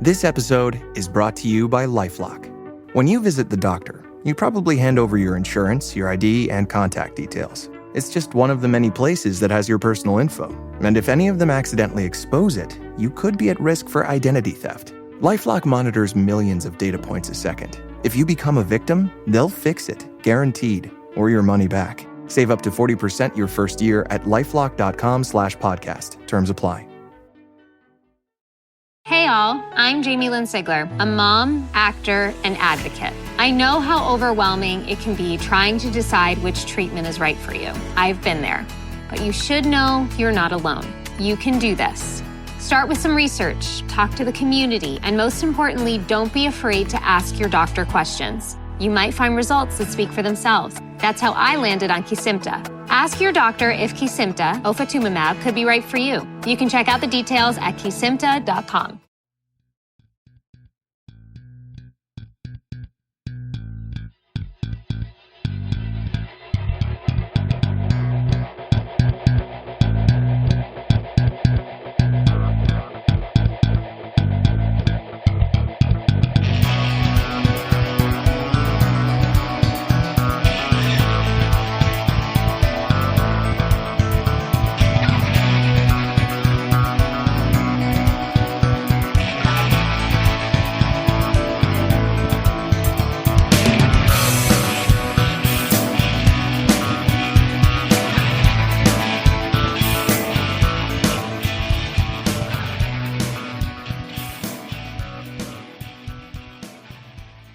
This episode is brought to you by LifeLock. When you visit the doctor, you probably hand over your insurance, your ID, and contact details. It's just one of the many places that has your personal info. And if any of them accidentally expose it, you could be at risk for identity theft. LifeLock monitors millions of data points a second. If you become a victim, they'll fix it, guaranteed, or your money back. Save up to 40% your first year at lifelock.com/podcast. Terms apply. Hey all, I'm Jamie Lynn Sigler, a mom, actor, and advocate. I know how overwhelming it can be trying to decide which treatment is right for you. I've been there. But you should know you're not alone. You can do this. Start with some research, talk to the community, and most importantly, don't be afraid to ask your doctor questions. You might find results that speak for themselves. That's how I landed on Kesimpta. Ask your doctor if Kesimpta, ofatumumab, could be right for you. You can check out the details at kesimpta.com.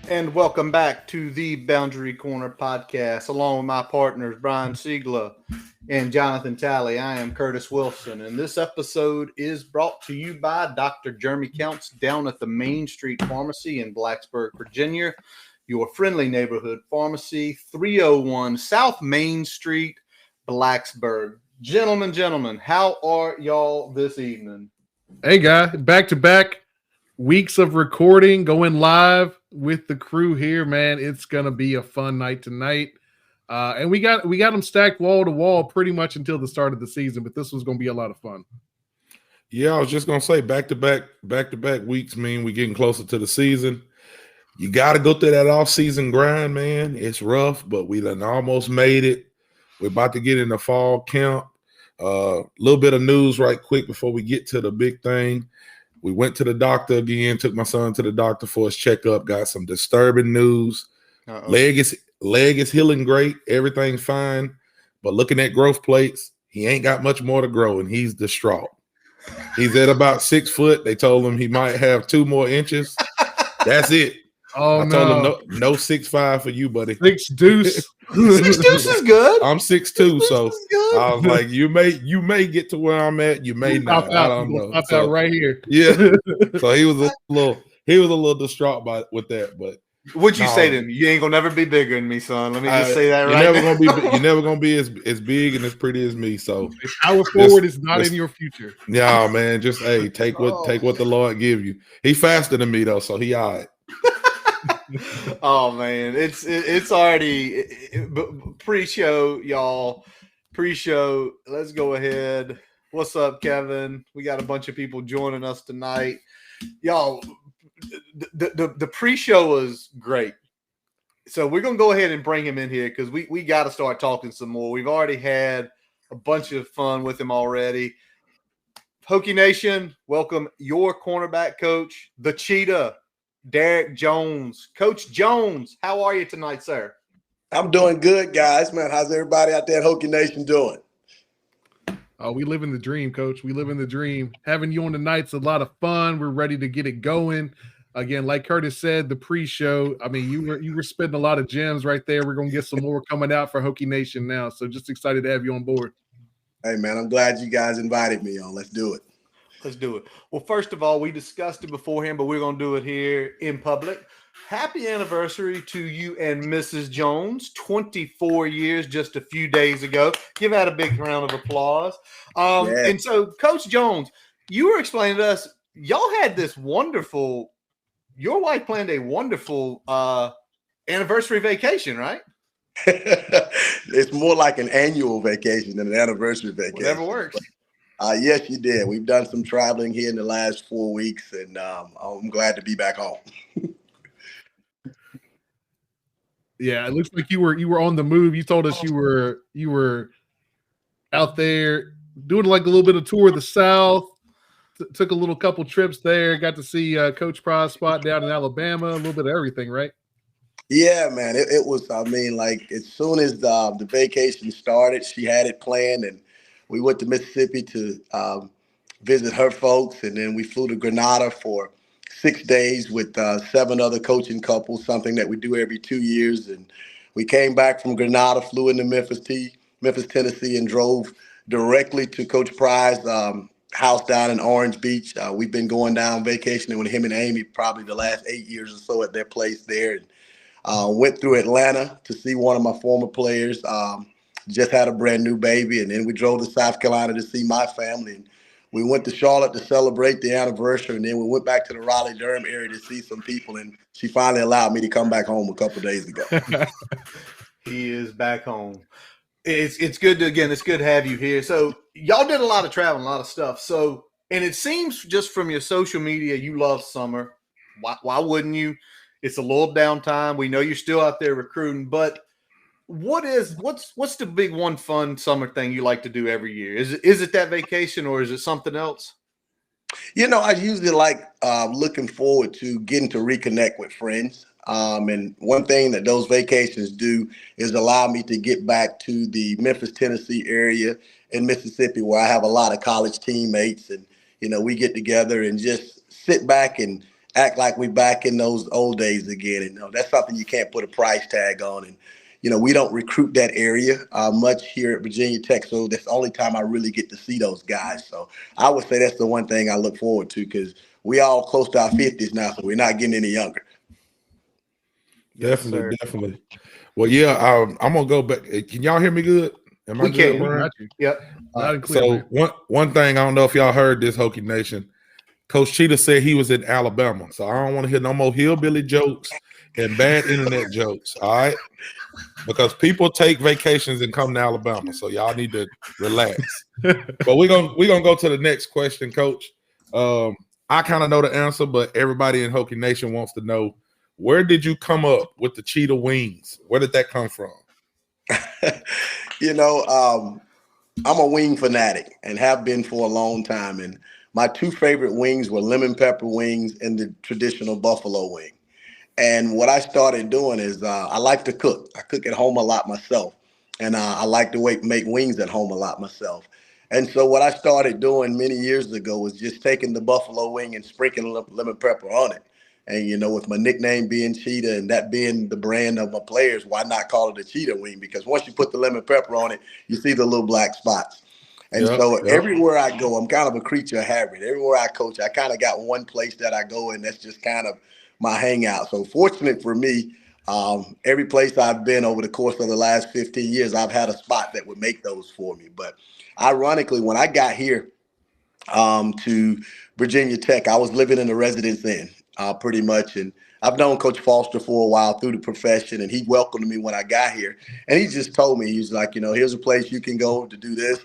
And welcome back to the Boundary Corner podcast, along with my partners, Brian Siegler and Jonathan Talley. I am Curtis Wilson, and this episode is brought to you by Dr. Jeremy Counts down at the Main Street Pharmacy in Blacksburg, Virginia, your friendly neighborhood pharmacy, 301 South Main Street, Blacksburg. Gentlemen, how are y'all this evening? Hey, guy, back-to-back weeks of recording, going live with the crew here, man. It's gonna be a fun night tonight, and we got them stacked wall to wall pretty much until the start of the season. But this was gonna be a lot of fun. Yeah, I was just gonna say back to back weeks mean we're getting closer to the season. You got to go through that off-season grind, man. It's rough, but we done almost made it. We're about to get in the fall camp. A little bit of news right quick before we get to the big thing. We went to the doctor again, took my son to the doctor for his checkup, got some disturbing news. Leg is healing great. Everything's fine. But looking at growth plates, he ain't got much more to grow, and he's distraught. He's at about 6 foot. They told him he might have 2 more inches. That's it. Oh, I told him no 6'5" for you, buddy. 6 deuce. 6 deuce is good. I'm 6'2", so I was like, you may get to where I'm at, you may not. I don't know. Stop out right here. Yeah. So he was a little distraught with that. But what'd you say to him? You ain't gonna never be bigger than me, son. Let me just say that right. You're never gonna be as big and as pretty as me. So power forward is not in your future. Yeah, man. Just take what the Lord give you. He faster than me though, so he all right. Oh man, it's already pre-show, y'all. Pre-show. Let's go ahead. What's up, Kevin? We got a bunch of people joining us tonight, y'all. The pre-show was great, so we're gonna go ahead and bring him in here because we got to start talking some more. We've already had a bunch of fun with him already. Hokie Nation, welcome your cornerback coach, the Cheetah, Derek Jones. Coach Jones, how are you tonight, sir? I'm doing good, guys. Man, how's everybody out there at Hokie Nation doing? Oh, we live in the dream, Coach. We live in the dream. Having you on tonight's a lot of fun. We're ready to get it going. Again, like Curtis said, the pre-show, I mean, you were spitting a lot of gems right there. We're going to get some more coming out for Hokie Nation now. So just excited to have you on board. Hey, man, I'm glad you guys invited me on. Let's do it. Let's do it. Well, first of all, we discussed it beforehand, but we're going to do it here in public. Happy anniversary to you and Mrs. Jones. 24 years just a few days ago. Give that a big round of applause. Yeah. And so, Coach Jones, you were explaining to us, y'all had this wonderful – your wife planned a wonderful anniversary vacation, right? It's more like an annual vacation than an anniversary vacation. Whatever works. Yes, you did. We've done some traveling here in the last 4 weeks, and I'm glad to be back home. Yeah, it looks like you were on the move. You told us you were out there doing like a little bit of tour of the South. Took a little couple trips there. Got to see Coach Pride's spot down in Alabama. A little bit of everything, right? Yeah, man. It was, I mean, like as soon as the vacation started, she had it planned, and we went to Mississippi to visit her folks, and then we flew to Grenada for 6 days with 7 other coaching couples, something that we do every 2 years. And we came back from Grenada, flew into Memphis, Tennessee, and drove directly to Coach Pride's house down in Orange Beach. We've been going down vacationing with him and Amy probably the last 8 years or so at their place there. And went through Atlanta to see one of my former players. Just had a brand new baby, and then we drove to South Carolina to see my family. And we went to Charlotte to celebrate the anniversary, and then we went back to the Raleigh-Durham area to see some people. And she finally allowed me to come back home a couple of days ago. He is back home. It's good it's good to have you here. So y'all did a lot of traveling, a lot of stuff. So, and it seems just from your social media, you love summer. Why wouldn't you? It's a little downtime. We know you're still out there recruiting, but what's the big one fun summer thing you like to do every year? Is it that vacation, or is it something else? You know, I usually like looking forward to getting to reconnect with friends. And one thing that those vacations do is allow me to get back to the Memphis, Tennessee area in Mississippi, where I have a lot of college teammates. And, you know, we get together and just sit back and act like we're back in those old days again. And that's something you can't put a price tag on. And, you know, we don't recruit that area much here at Virginia Tech. So that's the only time I really get to see those guys. So I would say that's the one thing I look forward to, because we all close to our 50s now, so we're not getting any younger. Definitely. Well, yeah, I'm gonna go back. Can y'all hear me good? Am I good, Brian? Yep. So one thing, I don't know if y'all heard this, Hokie Nation. Coach Cheetah said he was in Alabama, so I don't want to hear no more hillbilly jokes and bad internet jokes. All right, because people take vacations and come to Alabama, so y'all need to relax. But we're gonna go to the next question, Coach. I kind of know the answer, but everybody in Hokie Nation wants to know, where did you come up with the cheetah wings? Where did that come from? You know, I'm a wing fanatic and have been for a long time. And my 2 favorite wings were lemon pepper wings and the traditional buffalo wing. And what I started doing is I like to cook. I cook at home a lot myself. And I like to make wings at home a lot myself. And so what I started doing many years ago was just taking the buffalo wing and sprinkling lemon pepper on it. And, you know, with my nickname being Cheetah and that being the brand of my players, why not call it a cheetah wing? Because once you put the lemon pepper on it, you see the little black spots. And everywhere I go, I'm kind of a creature of habit. Everywhere I coach, I kind of got one place that I go, and that's just kind of my hangout. So fortunate for me, every place I've been over the course of the last 15 years, I've had a spot that would make those for me. But ironically, when I got here to Virginia Tech, I was living in a residence inn pretty much. And I've known Coach Foster for a while through the profession, and he welcomed me when I got here. And he just told me, he's like, you know, here's a place you can go to do this.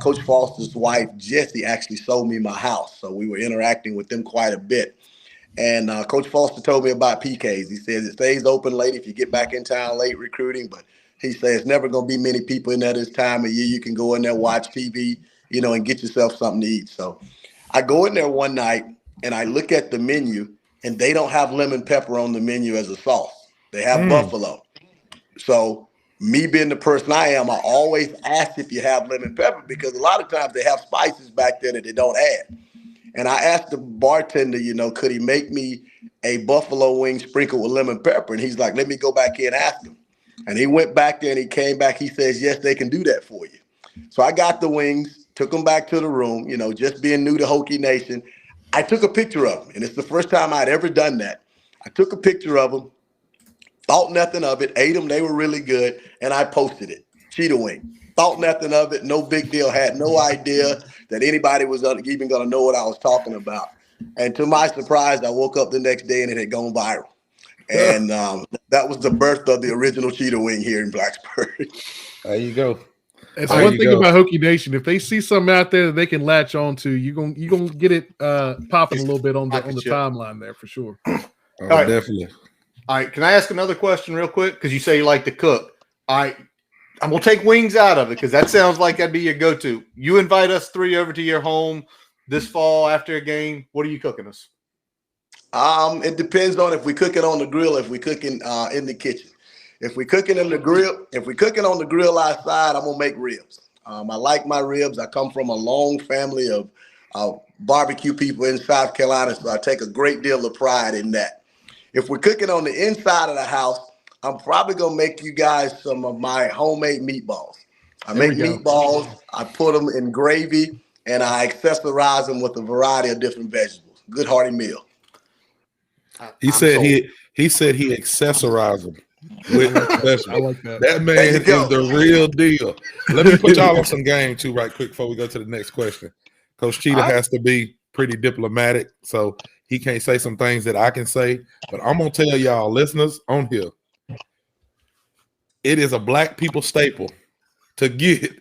Coach Foster's wife, Jessie, actually sold me my house. So we were interacting with them quite a bit. And Coach Foster told me about PKs. He says it stays open late if you get back in town late recruiting, but he says it's never going to be many people in there this time of year. You can go in there, watch TV, you know, and get yourself something to eat. So I go in there one night and I look at the menu, and they don't have lemon pepper on the menu as a sauce. They have buffalo. So me being the person I am, I always ask if you have lemon pepper, because a lot of times they have spices back there that they don't add. And I asked the bartender, you know, could he make me a buffalo wing sprinkled with lemon pepper? And he's like, let me go back here and ask him. And he went back there and he came back. He says, yes, they can do that for you. So I got the wings, took them back to the room, you know, just being new to Hokie Nation. I took a picture of them, and it's the first time I'd ever done that. I took a picture of them, thought nothing of it, ate them. They were really good, and I posted it. Cheetah wing. Thought nothing of it, no big deal, had no idea that anybody was even going to know what I was talking about. And to my surprise, I woke up the next day and it had gone viral. And that was the birth of the original cheetah wing here in Blacksburg. There you go. It's There one you thing go. about Hokie Nation. If they see something out there that they can latch on to, you're gonna get it popping a little bit on the timeline there for sure. Oh, right. definitely. All right, can I ask another question real quick? Because you say you like to cook. All right, I'm gonna take wings out of it because that sounds like that'd be your go-to. You invite us three over to your home this fall after a game. What are you cooking us? It depends on if we cook it on the grill, if we cooking in the kitchen. If we cooking in the grill, if we cooking on the grill outside, I'm gonna make ribs. I like my ribs. I come from a long family of barbecue people in South Carolina, so I take a great deal of pride in that. If we're cooking on the inside of the house, I'm probably gonna make you guys some of my homemade meatballs. I make meatballs, I put them in gravy, and I accessorize them with a variety of different vegetables. Good hearty meal. He said he accessorized them with vegetables. I like that. That man is the real deal. Let me put y'all on some game too, right quick, before we go to the next question. Coach Cheetah has to be pretty diplomatic, so he can't say some things that I can say. But I'm gonna tell y'all, listeners on here, it is a black people staple to get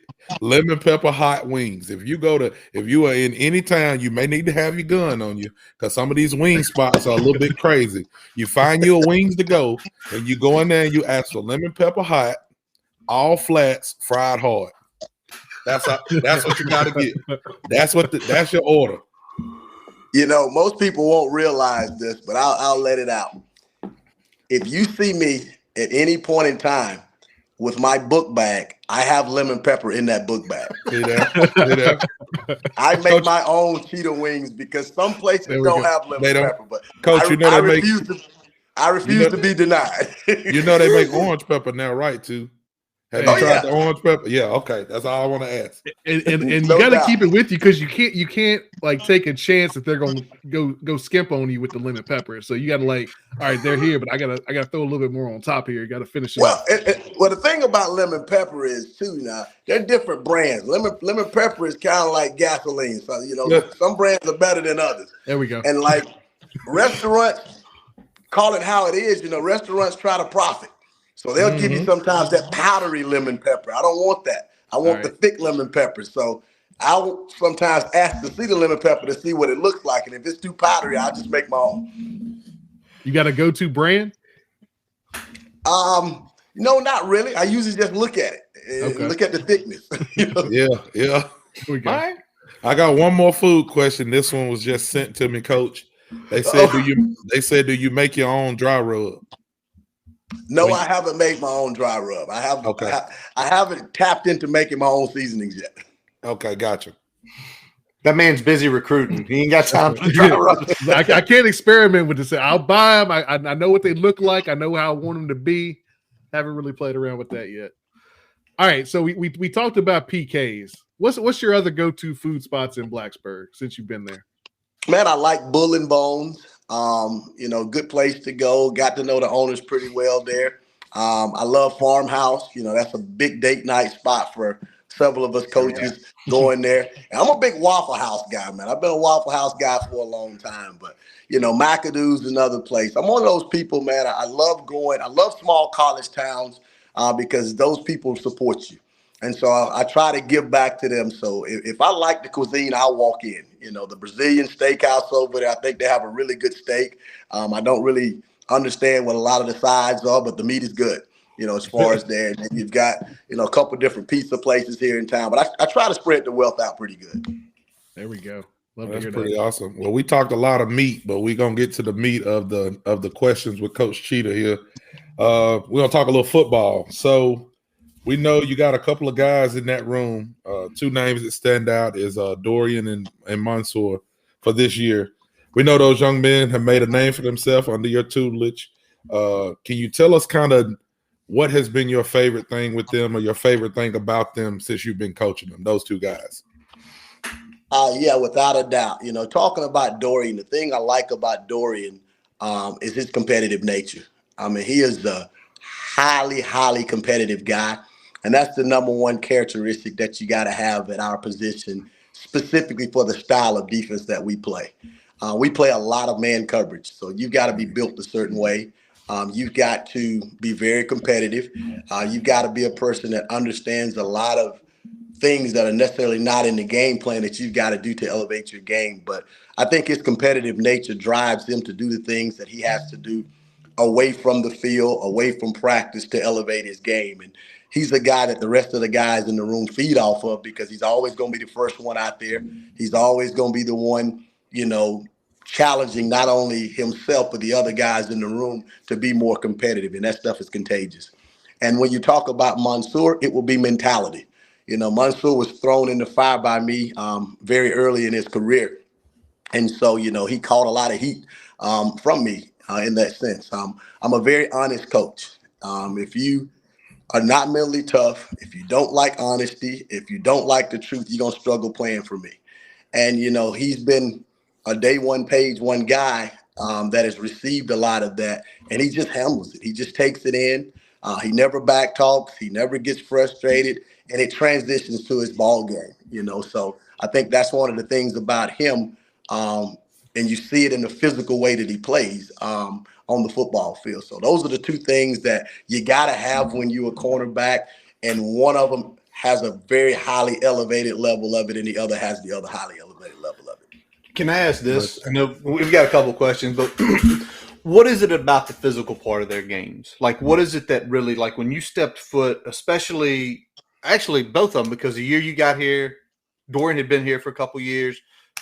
lemon pepper hot wings. If you are in any town, you may need to have your gun on you because some of these wing spots are a little bit crazy. You find you a wings to go, and you go in there and you ask for lemon pepper hot, all flats, fried hard. That's what you got to get. That's your order. You know, most people won't realize this, but I'll let it out. If you see me at any point in time with my book bag, I have lemon pepper in that book bag. See that? I make my own Cheetah wings because some places don't have lemon pepper. But Coach, I refuse to be denied. You know they make orange pepper now, right? Too. Have you tried the orange pepper? Yeah, okay. That's all I want to ask. And you got to keep it with you because you can't like take a chance that they're gonna go skimp on you with the lemon pepper. So you got to like, all right, they're here, but I gotta throw a little bit more on top here. You got to finish it. Well, the thing about lemon pepper is too now they're different brands. Lemon pepper is kind of like gasoline. So some brands are better than others. There we go. And like restaurants, call it how it is. Restaurants try to profit. So they'll give you sometimes that powdery lemon pepper. I don't want that. I want the thick lemon pepper. So I'll sometimes ask to see the lemon pepper to see what it looks like. And if it's too powdery, I'll just make my own. You got a go-to brand? No, not really. I usually just look at it. Look at the thickness. Yeah. We go. All right. I got one more food question. This one was just sent to me, Coach. They said, do you make your own dry rub? No, I haven't made my own dry rub. I haven't tapped into making my own seasonings yet. Okay, gotcha. That man's busy recruiting. He ain't got time for dry rub. I can't experiment with this. I'll buy them. I know what they look like. I know how I want them to be. Haven't really played around with that yet. All right, so we talked about PKs. What's your other go-to food spots in Blacksburg since you've been there? Man, I like Bull and Bones. Good place to go. Got to know the owners pretty well there. I love Farmhouse. That's a big date night spot for several of us coaches going there. And I'm a big Waffle House guy, man. I've been a Waffle House guy for a long time, but McAdoo's another place. I'm one of those people, man. I love small college towns because those people support you. And so I try to give back to them. So if I like the cuisine, I'll walk in. The Brazilian steakhouse over there, I think they have a really good steak. I don't really understand what a lot of the sides are, but the meat is good, as far as there. And then you've got, a couple different pizza places here in town. But I try to spread the wealth out pretty good. There we go. That's pretty awesome. Well, we talked a lot of meat, but we're going to get to the meat of the questions with Coach Cheetah here. We're going to talk a little football. So we know you got a couple of guys in that room. Two names that stand out is Dorian and Mansour for this year. We know those young men have made a name for themselves under your tutelage. Can you tell us kind of what has been your favorite thing with them or your favorite thing about them since you've been coaching them, those two guys? Yeah, without a doubt. Talking about Dorian, the thing I like about Dorian is his competitive nature. I mean, he is a highly, highly competitive guy. And that's the number one characteristic that you got to have at our position, specifically for the style of defense that we play. We play a lot of man coverage, so you've got to be built a certain way. You've got to be very competitive. You've got to be a person that understands a lot of things that are necessarily not in the game plan that you've got to do to elevate your game. But I think his competitive nature drives him to do the things that he has to do away from the field, away from practice to elevate his game. And he's the guy that the rest of the guys in the room feed off of because he's always going to be the first one out there. He's always going to be the one, challenging not only himself, but the other guys in the room to be more competitive. And that stuff is contagious. And when you talk about Mansour, it will be mentality. Mansour was thrown in the fire by me very early in his career. And so, he caught a lot of heat from me in that sense. I'm a very honest coach. If you are not mentally tough, if you don't like honesty, if you don't like the truth, you're going to struggle playing for me. And, he's been a day one, page one guy that has received a lot of that. And he just handles it. He just takes it in. He never back talks. He never gets frustrated. And it transitions to his ball game, So I think that's one of the things about him. And you see it in the physical way that he plays on the football field. So those are the two things that you got to have when you're a cornerback. And one of them has a very highly elevated level of it, and the other has the other highly elevated level of it. Can I ask this? I know we've got a couple of questions, but what is it about the physical part of their games? Like, what is it that really, like when you stepped foot, actually both of them, because the year you got here, Dorian had been here for a couple of years,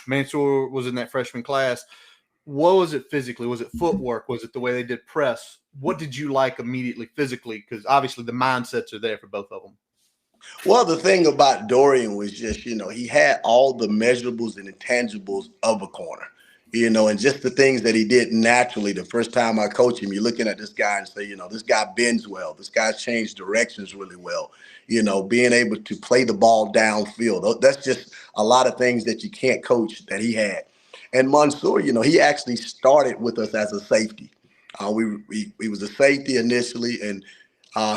Mansour was in that freshman class. What was it physically? Was it footwork? Was it the way they did press? What did you like immediately physically? Because obviously the mindsets are there for both of them. Well, the thing about Dorian was just, he had all the measurables and intangibles of a corner, and just the things that he did naturally. The first time I coach him, you're looking at this guy and say, this guy bends well. This guy's changed directions really well. Being able to play the ball downfield. That's just a lot of things that you can't coach that he had. And Mansour, he actually started with us as a safety. He was a safety initially, and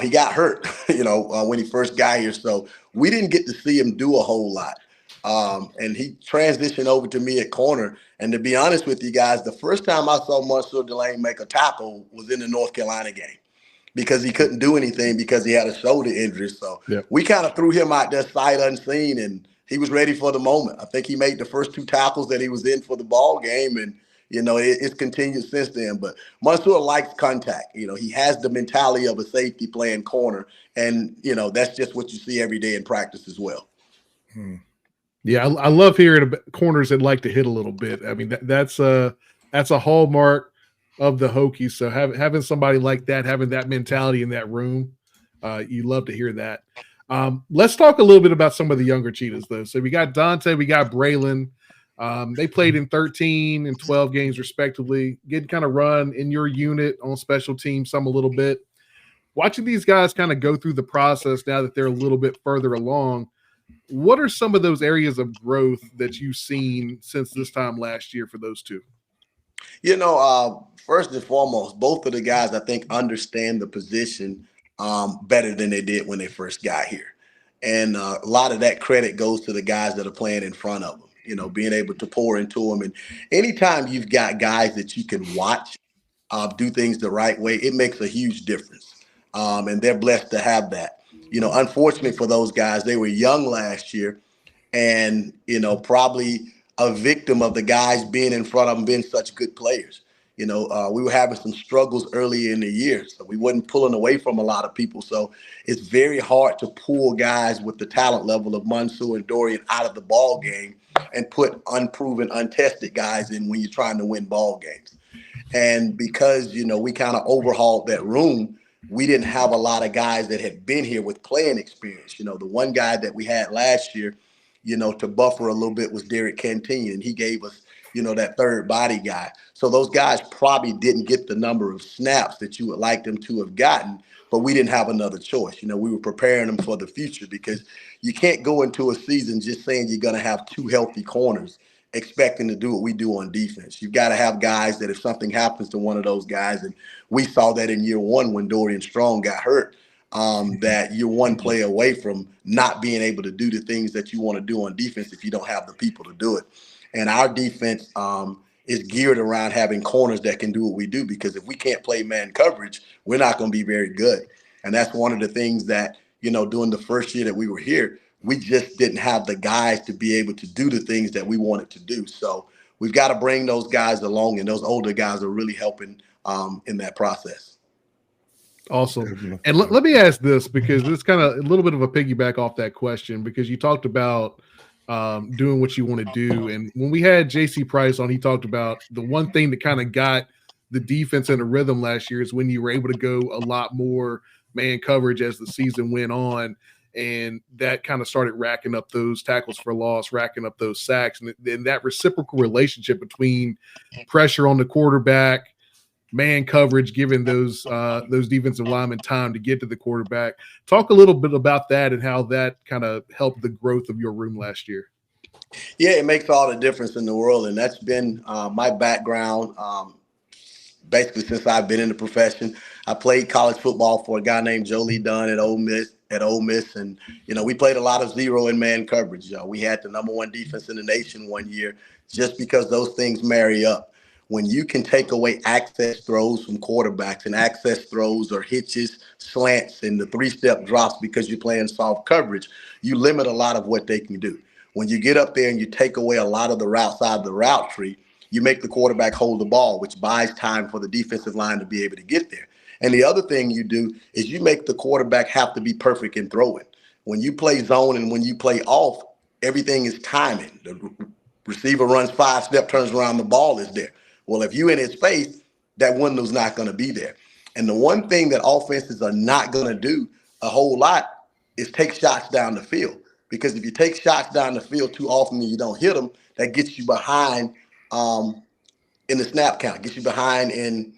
he got hurt, when he first got here. So we didn't get to see him do a whole lot. And he transitioned over to me at corner. And to be honest with you guys, the first time I saw Mansour Delane make a tackle was in the North Carolina game because he couldn't do anything because he had a shoulder injury. So we kind of threw him out there sight unseen, and he was ready for the moment. I think he made the first 2 tackles that he was in for the ball game, and it's continued since then. But Mansour likes contact. He has the mentality of a safety playing corner, and that's just what you see every day in practice as well. Yeah, I love hearing about corners that like to hit a little bit. I mean, that's a hallmark of the Hokies. So having somebody like that, having that mentality in that room, you love to hear that. Let's talk a little bit about some of the younger Cheetahs, though. So we got Dante, we got Braylon. They played in 13 and 12 games, respectively. Getting kind of run in your unit on special teams, some a little bit. Watching these guys kind of go through the process now that they're a little bit further along, what are some of those areas of growth that you've seen since this time last year for those two? First and foremost, both of the guys, I think, understand the position better than they did when they first got here. And a lot of that credit goes to the guys that are playing in front of them, being able to pour into them. And anytime you've got guys that you can watch do things the right way, it makes a huge difference. And they're blessed to have that. Unfortunately for those guys, they were young last year and, probably a victim of the guys being in front of them being such good players. We were having some struggles early in the year, so we wasn't pulling away from a lot of people. So it's very hard to pull guys with the talent level of Mansour and Dorian out of the ball game and put unproven, untested guys in when you're trying to win ball games. And because, we kind of overhauled that room, we didn't have a lot of guys that had been here with playing experience. The one guy that we had last year, to buffer a little bit was Derek Canteen, and he gave us, that third body guy. So those guys probably didn't get the number of snaps that you would like them to have gotten, but we didn't have another choice. We were preparing them for the future because you can't go into a season just saying you're going to have 2 healthy corners expecting to do what we do on defense. You've got to have guys that if something happens to one of those guys, and we saw that in year 1 when Dorian Strong got hurt, that you're one play away from not being able to do the things that you want to do on defense if you don't have the people to do it. And our defense is geared around having corners that can do what we do, because if we can't play man coverage, we're not going to be very good. And that's one of the things that, during the first year that we were here, We just didn't have the guys to be able to do the things that we wanted to do. So we've got to bring those guys along, and those older guys are really helping in that process. Awesome. And let me ask this, because this kind of a little bit of a piggyback off that question, because you talked about doing what you want to do. And when we had JC Price on, he talked about the one thing that kind of got the defense in a rhythm last year is when you were able to go a lot more man coverage as the season went on. And that kind of started racking up those tackles for loss, racking up those sacks. And then that reciprocal relationship between pressure on the quarterback, man coverage, giving those defensive linemen time to get to the quarterback. Talk a little bit about that and how that kind of helped the growth of your room last year. Yeah, it makes all the difference in the world. And that's been my background basically since I've been in the profession. I played college football for a guy named Joe Lee Dunn at Ole Miss. And, we played a lot of zero and man coverage. We had the number one defense in the nation one year just because those things marry up. When you can take away access throws from quarterbacks, and access throws or hitches, slants, and the three-step drops because you're playing soft coverage, you limit a lot of what they can do. When you get up there and you take away a lot of the routes out of the route tree, you make the quarterback hold the ball, which buys time for the defensive line to be able to get there. And the other thing you do is you make the quarterback have to be perfect in throwing. When you play zone and when you play off, everything is timing. The receiver runs 5-step, turns around, the ball is there. Well, if you're in his face, that window's not going to be there. And the one thing that offenses are not going to do a whole lot is take shots down the field. Because if you take shots down the field too often and you don't hit them, that gets you behind in the snap count, gets you behind in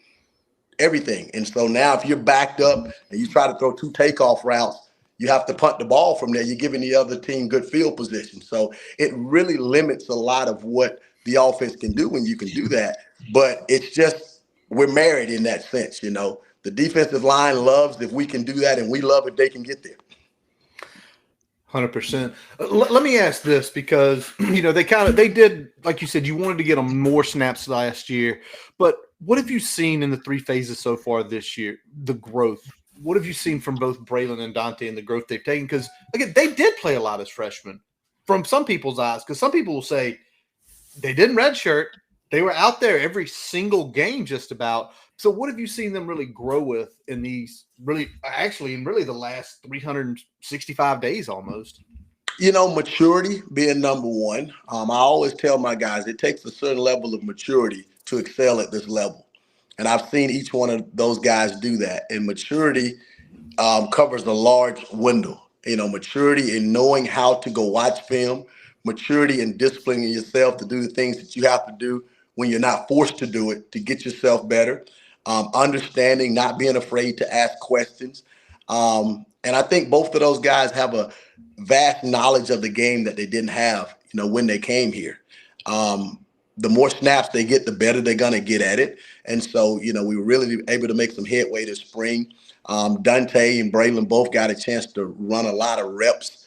everything. And so now if you're backed up and you try to throw 2 takeoff routes, you have to punt the ball from there. You're giving the other team good field position. So it really limits a lot of what the offense can do when you can do that. But it's just, we're married in that sense, The defensive line loves if we can do that, and we love if they can get there. 100%. Let me ask this, because, they did, like you said, you wanted to get them more snaps last year. But what have you seen in the 3 phases so far this year, the growth? What have you seen from both Braylon and Dante and the growth they've taken? Because, again, they did play a lot as freshmen from some people's eyes, because some people will say they didn't redshirt. They were out there every single game just about. So what have you seen them really grow with in these in the last 365 days almost? Maturity being number one. I always tell my guys it takes a certain level of maturity to excel at this level. And I've seen each one of those guys do that. And maturity covers a large window. Maturity in knowing how to go watch film, maturity in disciplining yourself to do the things that you have to do when you're not forced to do it to get yourself better, understanding, not being afraid to ask questions. And I think both of those guys have a vast knowledge of the game that they didn't have, when they came here. The more snaps they get, the better they're going to get at it. And so, we were really able to make some headway this spring. Dante and Braylon both got a chance to run a lot of reps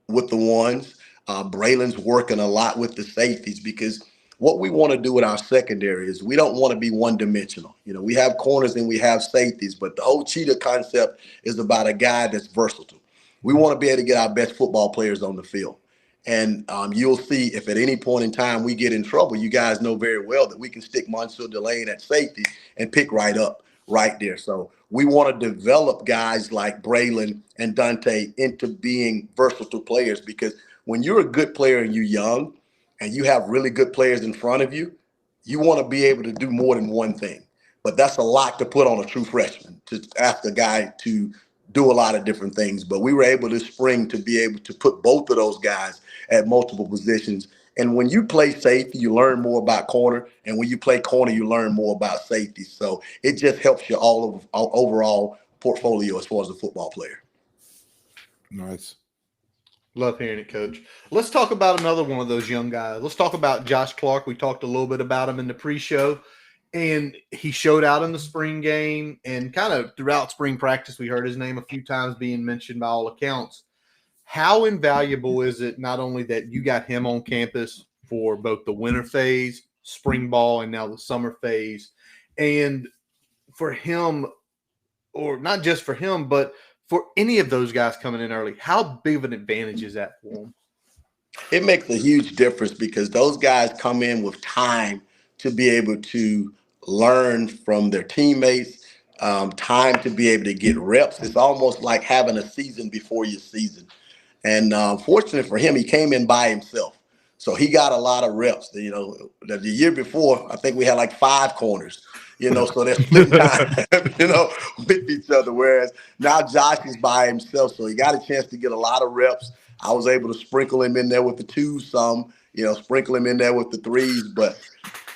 with the ones. Braylon's working a lot with the safeties, because what we want to do with our secondary is we don't want to be one-dimensional. We have corners and we have safeties, but the whole Cheetah concept is about a guy that's versatile. We want to be able to get our best football players on the field. And you'll see if at any point in time we get in trouble, you guys know very well that we can stick Monsieur Delane at safety and pick right up right there. So we want to develop guys like Braylon and Dante into being versatile players, because when you're a good player and you're young and you have really good players in front of you, you want to be able to do more than one thing. But that's a lot to put on a true freshman, to ask a guy to do a lot of different things. But we were able this spring to be able to put both of those guys at multiple positions. And when you play safety, you learn more about corner. And when you play corner, you learn more about safety. So it just helps your overall portfolio as far as a football player. Nice. Love hearing it, Coach. Let's talk about another one of those young guys. Let's talk about Josh Clark. We talked a little bit about him in the pre-show, and he showed out in the spring game, and kind of throughout spring practice, we heard his name a few times being mentioned by all accounts. How invaluable is it not only that you got him on campus for both the winter phase, spring ball, and now the summer phase, and for him, or not just for him, but for any of those guys coming in early, how big of an advantage is that for them? It makes a huge difference because those guys come in with time to be able to learn from their teammates, time to be able to get reps. It's almost like having a season before your season. And fortunately for him, he came in by himself. So he got a lot of reps. The year before, I think we had like 5 corners, so they're splitting time, with each other. Whereas now Josh is by himself. So he got a chance to get a lot of reps. I was able to sprinkle him in there with the 2s some, sprinkle him in there with the 3s. But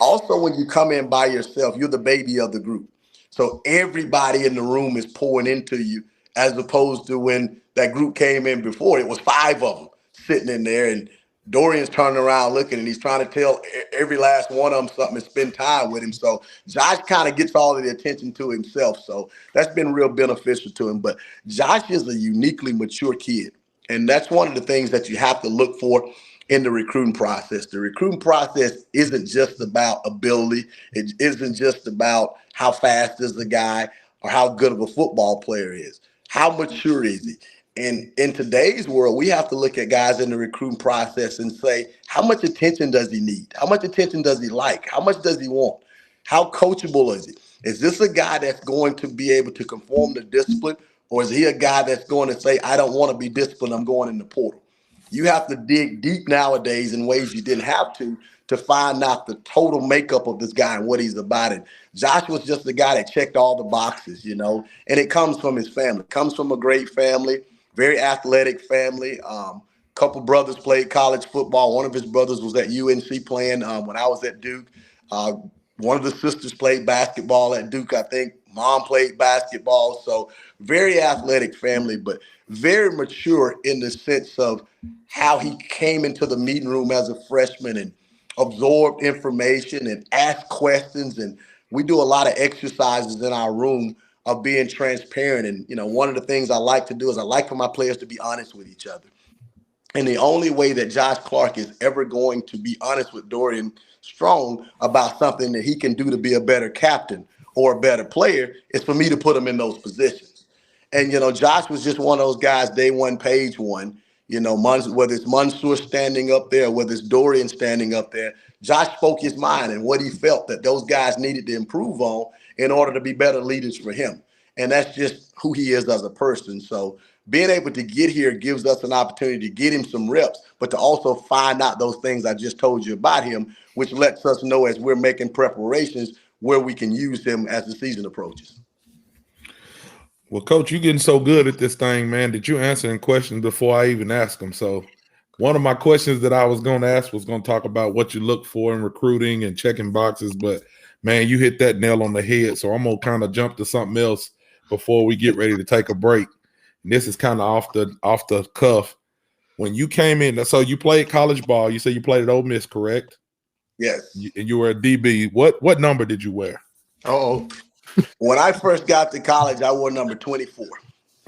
also when you come in by yourself, you're the baby of the group. So everybody in the room is pouring into you, as opposed to when that group came in before, it was 5 of them sitting in there, and Dorian's turning around looking, and he's trying to tell every last one of them something and spend time with him. So Josh kind of gets all of the attention to himself. So that's been real beneficial to him. But Josh is a uniquely mature kid. And that's one of the things that you have to look for in the recruiting process. The recruiting process isn't just about ability. It isn't just about how fast is the guy or how good of a football player is. How mature is he? And in today's world, we have to look at guys in the recruiting process and say, how much attention does he need? How much attention does he like? How much does he want? How coachable is he? Is this a guy that's going to be able to conform to discipline? Or is he a guy that's going to say, I don't want to be disciplined, I'm going in the portal? You have to dig deep nowadays in ways you didn't have to find out the total makeup of this guy and what he's about. And Josh was just the guy that checked all the boxes, and it comes from his family. Comes from a great family, very athletic family. Couple brothers played college football. One of his brothers was at UNC playing when I was at Duke. One of the sisters played basketball at Duke, I think. Mom played basketball. So very athletic family, but very mature in the sense of how he came into the meeting room as a freshman and absorbed information and asked questions. And we do a lot of exercises in our room of being transparent. And, one of the things I like to do is I like for my players to be honest with each other. And the only way that Josh Clark is ever going to be honest with Dorian Strong about something that he can do to be a better captain or a better player is for me to put him in those positions. And, Josh was just one of those guys, day one, page one, whether it's Mansour standing up there, whether it's Dorian standing up there, Josh spoke his mind and what he felt that those guys needed to improve on in order to be better leaders for him. And that's just who he is as a person. So being able to get here gives us an opportunity to get him some reps, but to also find out those things I just told you about him, which lets us know as we're making preparations where we can use him as the season approaches. Well, Coach, you're getting so good at this thing, man, that you're answering questions before I even ask them. So one of my questions that I was going to ask was going to talk about what you look for in recruiting and checking boxes. But, man, you hit that nail on the head. So I'm going to kind of jump to something else before we get ready to take a break. And this is kind of off the cuff. When you came in, so you played college ball. You said you played at Ole Miss, correct? Yes. And you were a DB. What number did you wear? Oh, when I first got to college, I wore number 24.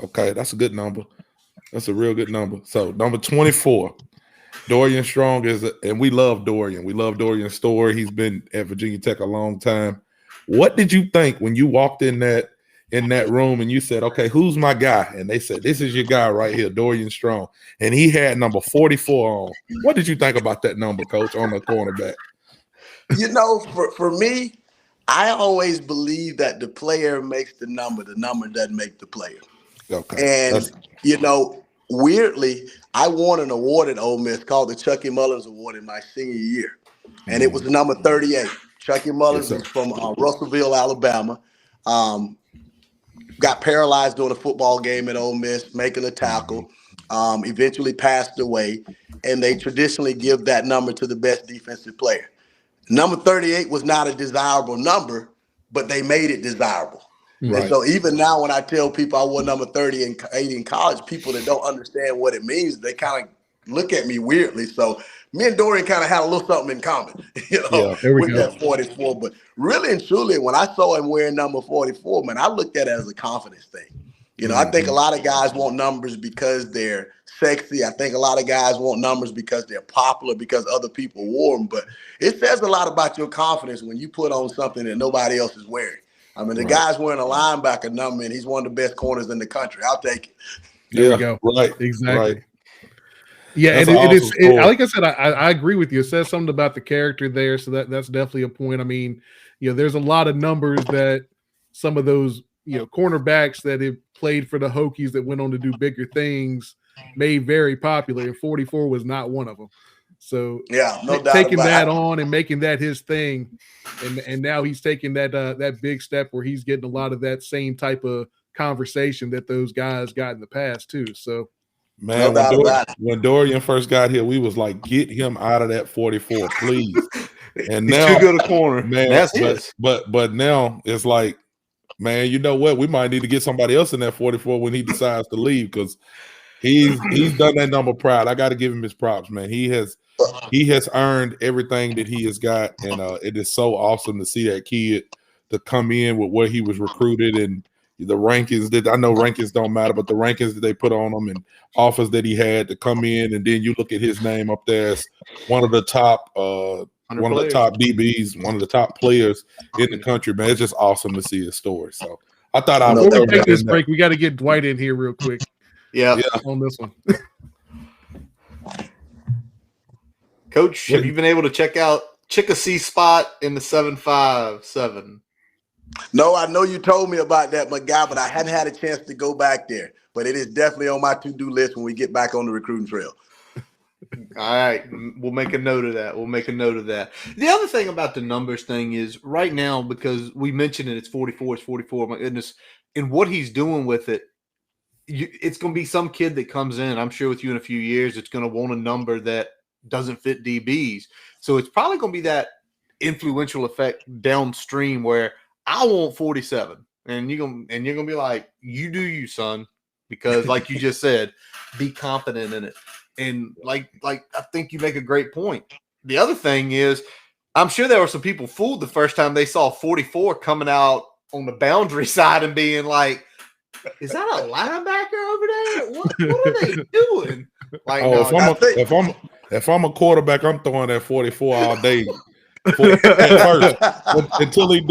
Okay, that's a good number. That's a real good number. So number 24, Dorian Strong and we love Dorian. We love Dorian's story. He's been at Virginia Tech a long time. What did you think when you walked in that room and you said, okay, who's my guy? And they said, this is your guy right here, Dorian Strong. And he had number 44 on. What did you think about that number, Coach, on the cornerback? For me, I always believe that the player makes the number doesn't make the player. Okay. And, weirdly, I won an award at Ole Miss called the Chucky Mullins Award in my senior year. And it was the number 38. Chucky Mullins is from Russellville, Alabama. Got paralyzed during a football game at Ole Miss, making a tackle, eventually passed away. And they traditionally give that number to the best defensive player. Number 38 was not a desirable number, but they made it desirable. Right. And so even now when I tell people I wore number 30 and 80 in college, people that don't understand what it means, they kind of look at me weirdly. So me and Dorian kind of had a little something in common, with that 44. But really and truly, when I saw him wearing number 44, man, I looked at it as a confidence thing. I think a lot of guys want numbers because they're sexy. I think a lot of guys want numbers because they're popular, because other people wore them. But it says a lot about your confidence when you put on something that nobody else is wearing. I mean, the guy's wearing a linebacker number, and he's one of the best corners in the country. I'll take it. There we go. Right. Exactly. Right. Yeah, That's and an it is. awesome story. Like I said, I agree with you. It says something about the character there, so that's definitely a point. I mean, there's a lot of numbers that some of those cornerbacks that have played for the Hokies that went on to do bigger things made very popular, and 44 was not one of them. So yeah, no doubt taking about that it. on and making that his thing, and now he's taking that big step where he's getting a lot of that same type of conversation that those guys got in the past too. So. Man, when Dorian first got here, we was like, get him out of that 44, please. And He's now, too good a corner. Man, That's his. But now it's like, man, you know what? We might need to get somebody else in that 44 when he decides to leave, because he's done that number proud. I got to give him his props, man. He has earned everything that he has got, and it is so awesome to see that kid to come in with where he was recruited and the rankings that I know rankings don't matter, but the rankings that they put on him and offers that he had to come in, and then you look at his name up there as one of the top DBs, one of the top players in the country, man. It's just awesome to see his story. So I thought I would take this break. We got to get Dwight in here real quick. Yeah. On this one. Coach, have you been able to check out Chickasee spot in the 757? No, I know you told me about that, my guy, but I hadn't had a chance to go back there. But it is definitely on my to-do list when we get back on the recruiting trail. All right. We'll make a note of that. The other thing about the numbers thing is right now, because we mentioned it, it's 44, my goodness, and what he's doing with it, it's going to be some kid that comes in, I'm sure with you in a few years, it's going to want a number that doesn't fit DBs. So it's probably going to be that influential effect downstream where I want 47, and you're gonna be like, you do you, son, because like you just said, be confident in it. And like I think you make a great point. The other thing is, I'm sure there were some people fooled the first time they saw 44 coming out on the boundary side and being like, is that a linebacker over there? What are they doing? Like, if I'm a quarterback, I'm throwing that 44 all day. First, until he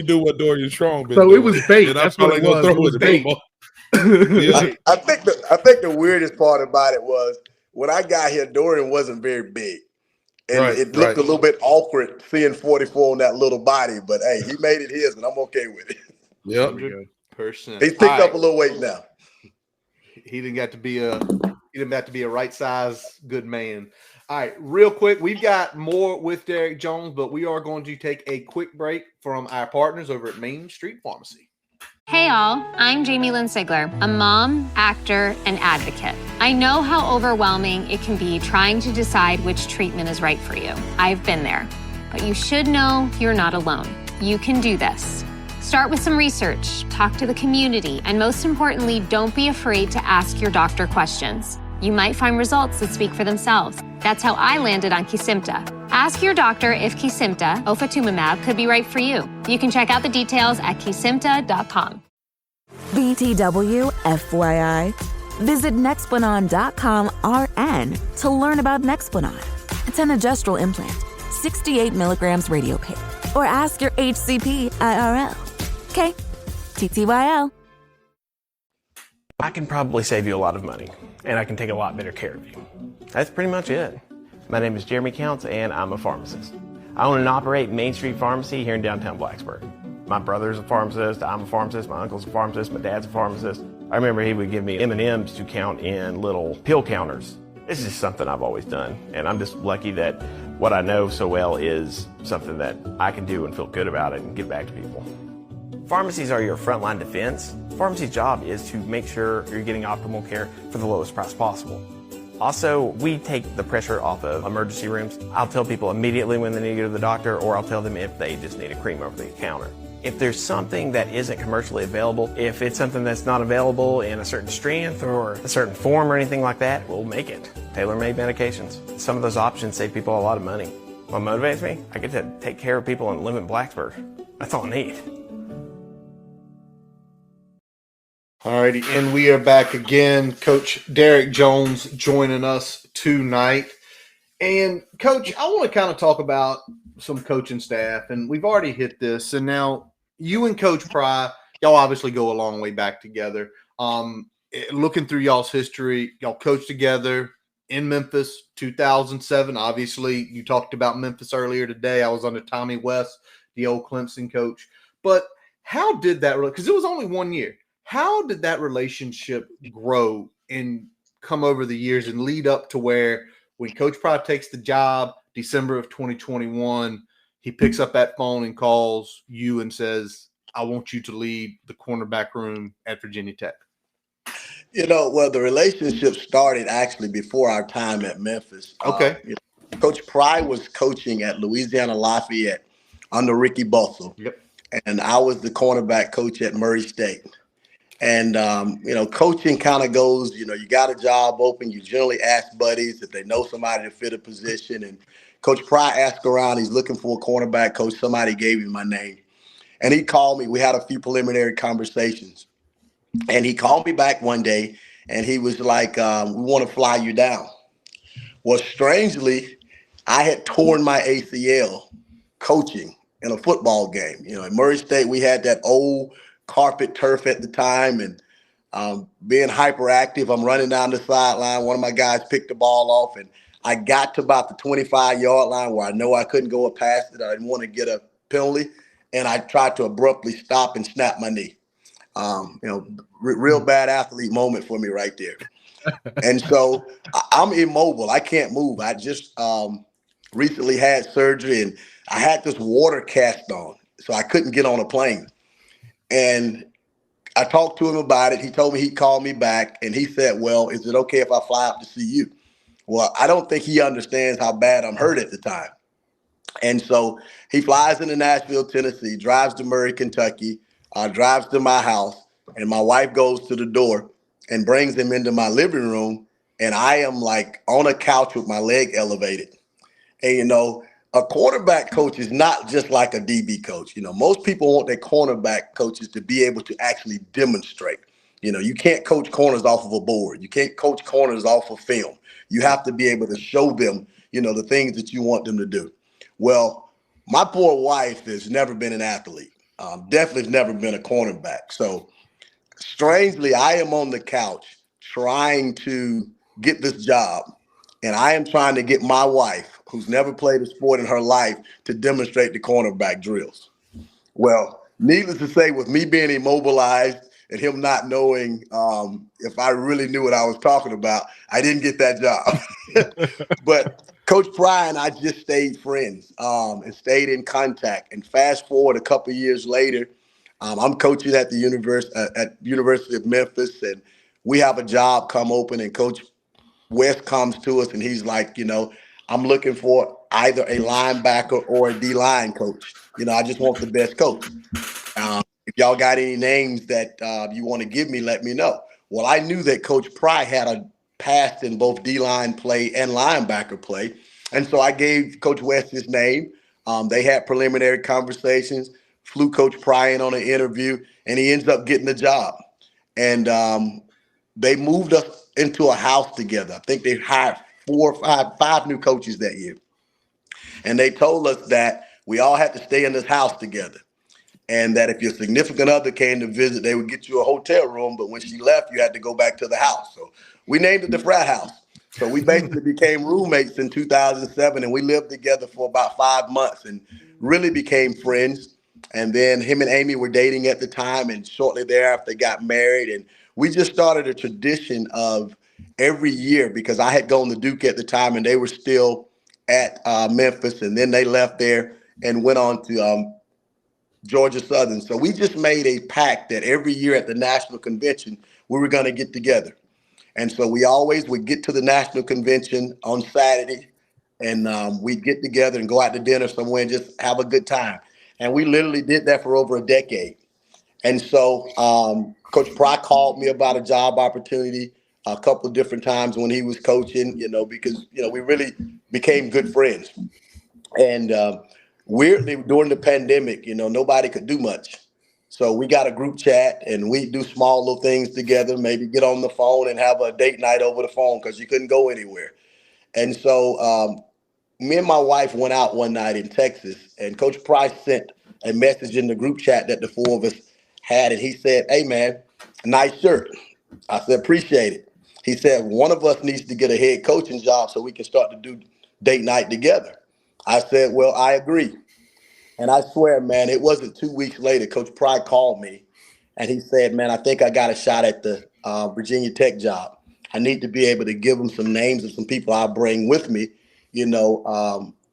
do what Dorian Strong been doing. It was bait. That's what it was. It was bait. Yeah. I think the weirdest part about it was when I got here, Dorian wasn't very big, and it looked a little bit awkward seeing 44 on that little body. But hey, he made it his, and I'm okay with it. Yep. 100%. He's picked up a little weight now. He didn't have to be a right size good man. All right, real quick, we've got more with Derek Jones, but we are going to take a quick break from our partners over at Main Street Pharmacy. Hey all, I'm Jamie Lynn Sigler, a mom, actor, and advocate. I know how overwhelming it can be trying to decide which treatment is right for you. I've been there, but you should know you're not alone. You can do this. Start with some research, talk to the community, and most importantly, don't be afraid to ask your doctor questions. You might find results that speak for themselves. That's how I landed on Kesimpta. Ask your doctor if Kesimpta, ofatumumab, could be right for you. You can check out the details at kesimpta.com. BTW, FYI. Visit Nexplanon.com RN to learn about Nexplanon. It's an androgestrel implant, 68 milligrams radiopaque. Or ask your HCP IRL. Okay, TTYL. I can probably save you a lot of money, and I can take a lot better care of you. That's pretty much it. My name is Jeremy Counts, and I'm a pharmacist. I own and operate Main Street Pharmacy here in downtown Blacksburg. My brother's a pharmacist, I'm a pharmacist, my uncle's a pharmacist, my dad's a pharmacist. I remember he would give me M&Ms to count in little pill counters. This is just something I've always done, and I'm just lucky that what I know so well is something that I can do and feel good about it and give back to people. Pharmacies are your frontline defense. Pharmacy's job is to make sure you're getting optimal care for the lowest price possible. Also, we take the pressure off of emergency rooms. I'll tell people immediately when they need to go to the doctor, or I'll tell them if they just need a cream over the counter. If there's something that isn't commercially available, if it's something that's not available in a certain strength or a certain form or anything like that, we'll make it. Tailor-made medications. Some of those options save people a lot of money. What motivates me? I get to take care of people and live in Blacksburg. That's all I need. All righty, and we are back again. Coach Derek Jones joining us tonight. And, Coach, I want to kind of talk about some coaching staff, and we've already hit this. And now, you and Coach Pry, y'all obviously go a long way back together. Looking through y'all's history, y'all coached together in Memphis, 2007. Obviously, you talked about Memphis earlier today. I was under Tommy West, the old Clemson coach. But how did that – because it was only 1 year. How did that relationship grow and come over the years and lead up to where when Coach Pry takes the job, December of 2021, he picks up that phone and calls you and says, I want you to lead the cornerback room at Virginia Tech? Well, the relationship started actually before our time at Memphis. Okay. Coach Pry was coaching at Louisiana Lafayette under Ricky Bussell. Yep. And I was the cornerback coach at Murray State. And, coaching kind of goes, you got a job open. You generally ask buddies if they know somebody to fit a position. And Coach Pry asked around. He's looking for a cornerback coach. Somebody gave him my name. And he called me. We had a few preliminary conversations. And he called me back one day, and he was like, we want to fly you down. Well, strangely, I had torn my ACL coaching in a football game. At Murray State, we had that old carpet turf at the time, and being hyperactive, I'm running down the sideline. One of my guys picked the ball off, and I got to about the 25-yard line where I know I couldn't go past it. I didn't want to get a penalty, and I tried to abruptly stop and snap my knee. Real bad athlete moment for me right there. And so I'm immobile. I can't move. I just recently had surgery, and I had this water cast on, so I couldn't get on a plane. And I talked to him about it. He told me he'd call me back, and he said, well, is it okay if I fly out to see you? Well, I don't think he understands how bad I'm hurt at the time. And so he flies into Nashville, Tennessee, drives to Murray, Kentucky, drives to my house, and my wife goes to the door and brings him into my living room, and I am like on a couch with my leg elevated. And, a quarterback coach is not just like a DB coach. Most people want their cornerback coaches to be able to actually demonstrate. You can't coach corners off of a board. You can't coach corners off of film. You have to be able to show them, the things that you want them to do. Well, my poor wife has never been an athlete. Definitely has never been a cornerback. So strangely, I am on the couch trying to get this job. And I am trying to get my wife, who's never played a sport in her life, to demonstrate the cornerback drills. Well, needless to say, with me being immobilized and him not knowing if I really knew what I was talking about, I didn't get that job. But Coach Pry and I just stayed friends and stayed in contact. And fast forward a couple of years later, I'm coaching at the University of Memphis, and we have a job come open, and Coach West comes to us and he's like, I'm looking for either a linebacker or a D-line coach. I just want the best coach. If y'all got any names that you want to give me, let me know. Well, I knew that Coach Pry had a past in both D-line play and linebacker play. And so I gave Coach West his name. They had preliminary conversations, flew Coach Pry in on an interview, and he ends up getting the job. And they moved us into a house together. I think they hired five new coaches that year. And they told us that we all had to stay in this house together. And that if your significant other came to visit, they would get you a hotel room. But when she left, you had to go back to the house. So we named it the frat house. So we basically became roommates in 2007. And we lived together for about 5 months and really became friends. And then him and Amy were dating at the time. And shortly thereafter, they got married. And we just started a tradition of every year, because I had gone to Duke at the time and they were still at Memphis. And then they left there and went on to Georgia Southern. So we just made a pact that every year at the national convention, we were going to get together. And so we always would get to the national convention on Saturday, and we'd get together and go out to dinner somewhere and just have a good time. And we literally did that for over a decade. And so Coach Pry called me about a job opportunity a couple of different times when he was coaching, because, we really became good friends. And weirdly, during the pandemic, nobody could do much. So we got a group chat and we do small little things together, maybe get on the phone and have a date night over the phone because you couldn't go anywhere. And so me and my wife went out one night in Texas, and Coach Pry sent a message in the group chat that the four of us had, and he said, "Hey man, nice shirt." I said, "Appreciate it." He said, "One of us needs to get a head coaching job so we can start to do date night together." I said, "Well, I agree." And I swear, man, it wasn't 2 weeks later, Coach Pry called me and he said, "Man, I think I got a shot at the Virginia Tech job. I need to be able to give them some names of some people I'll bring with me,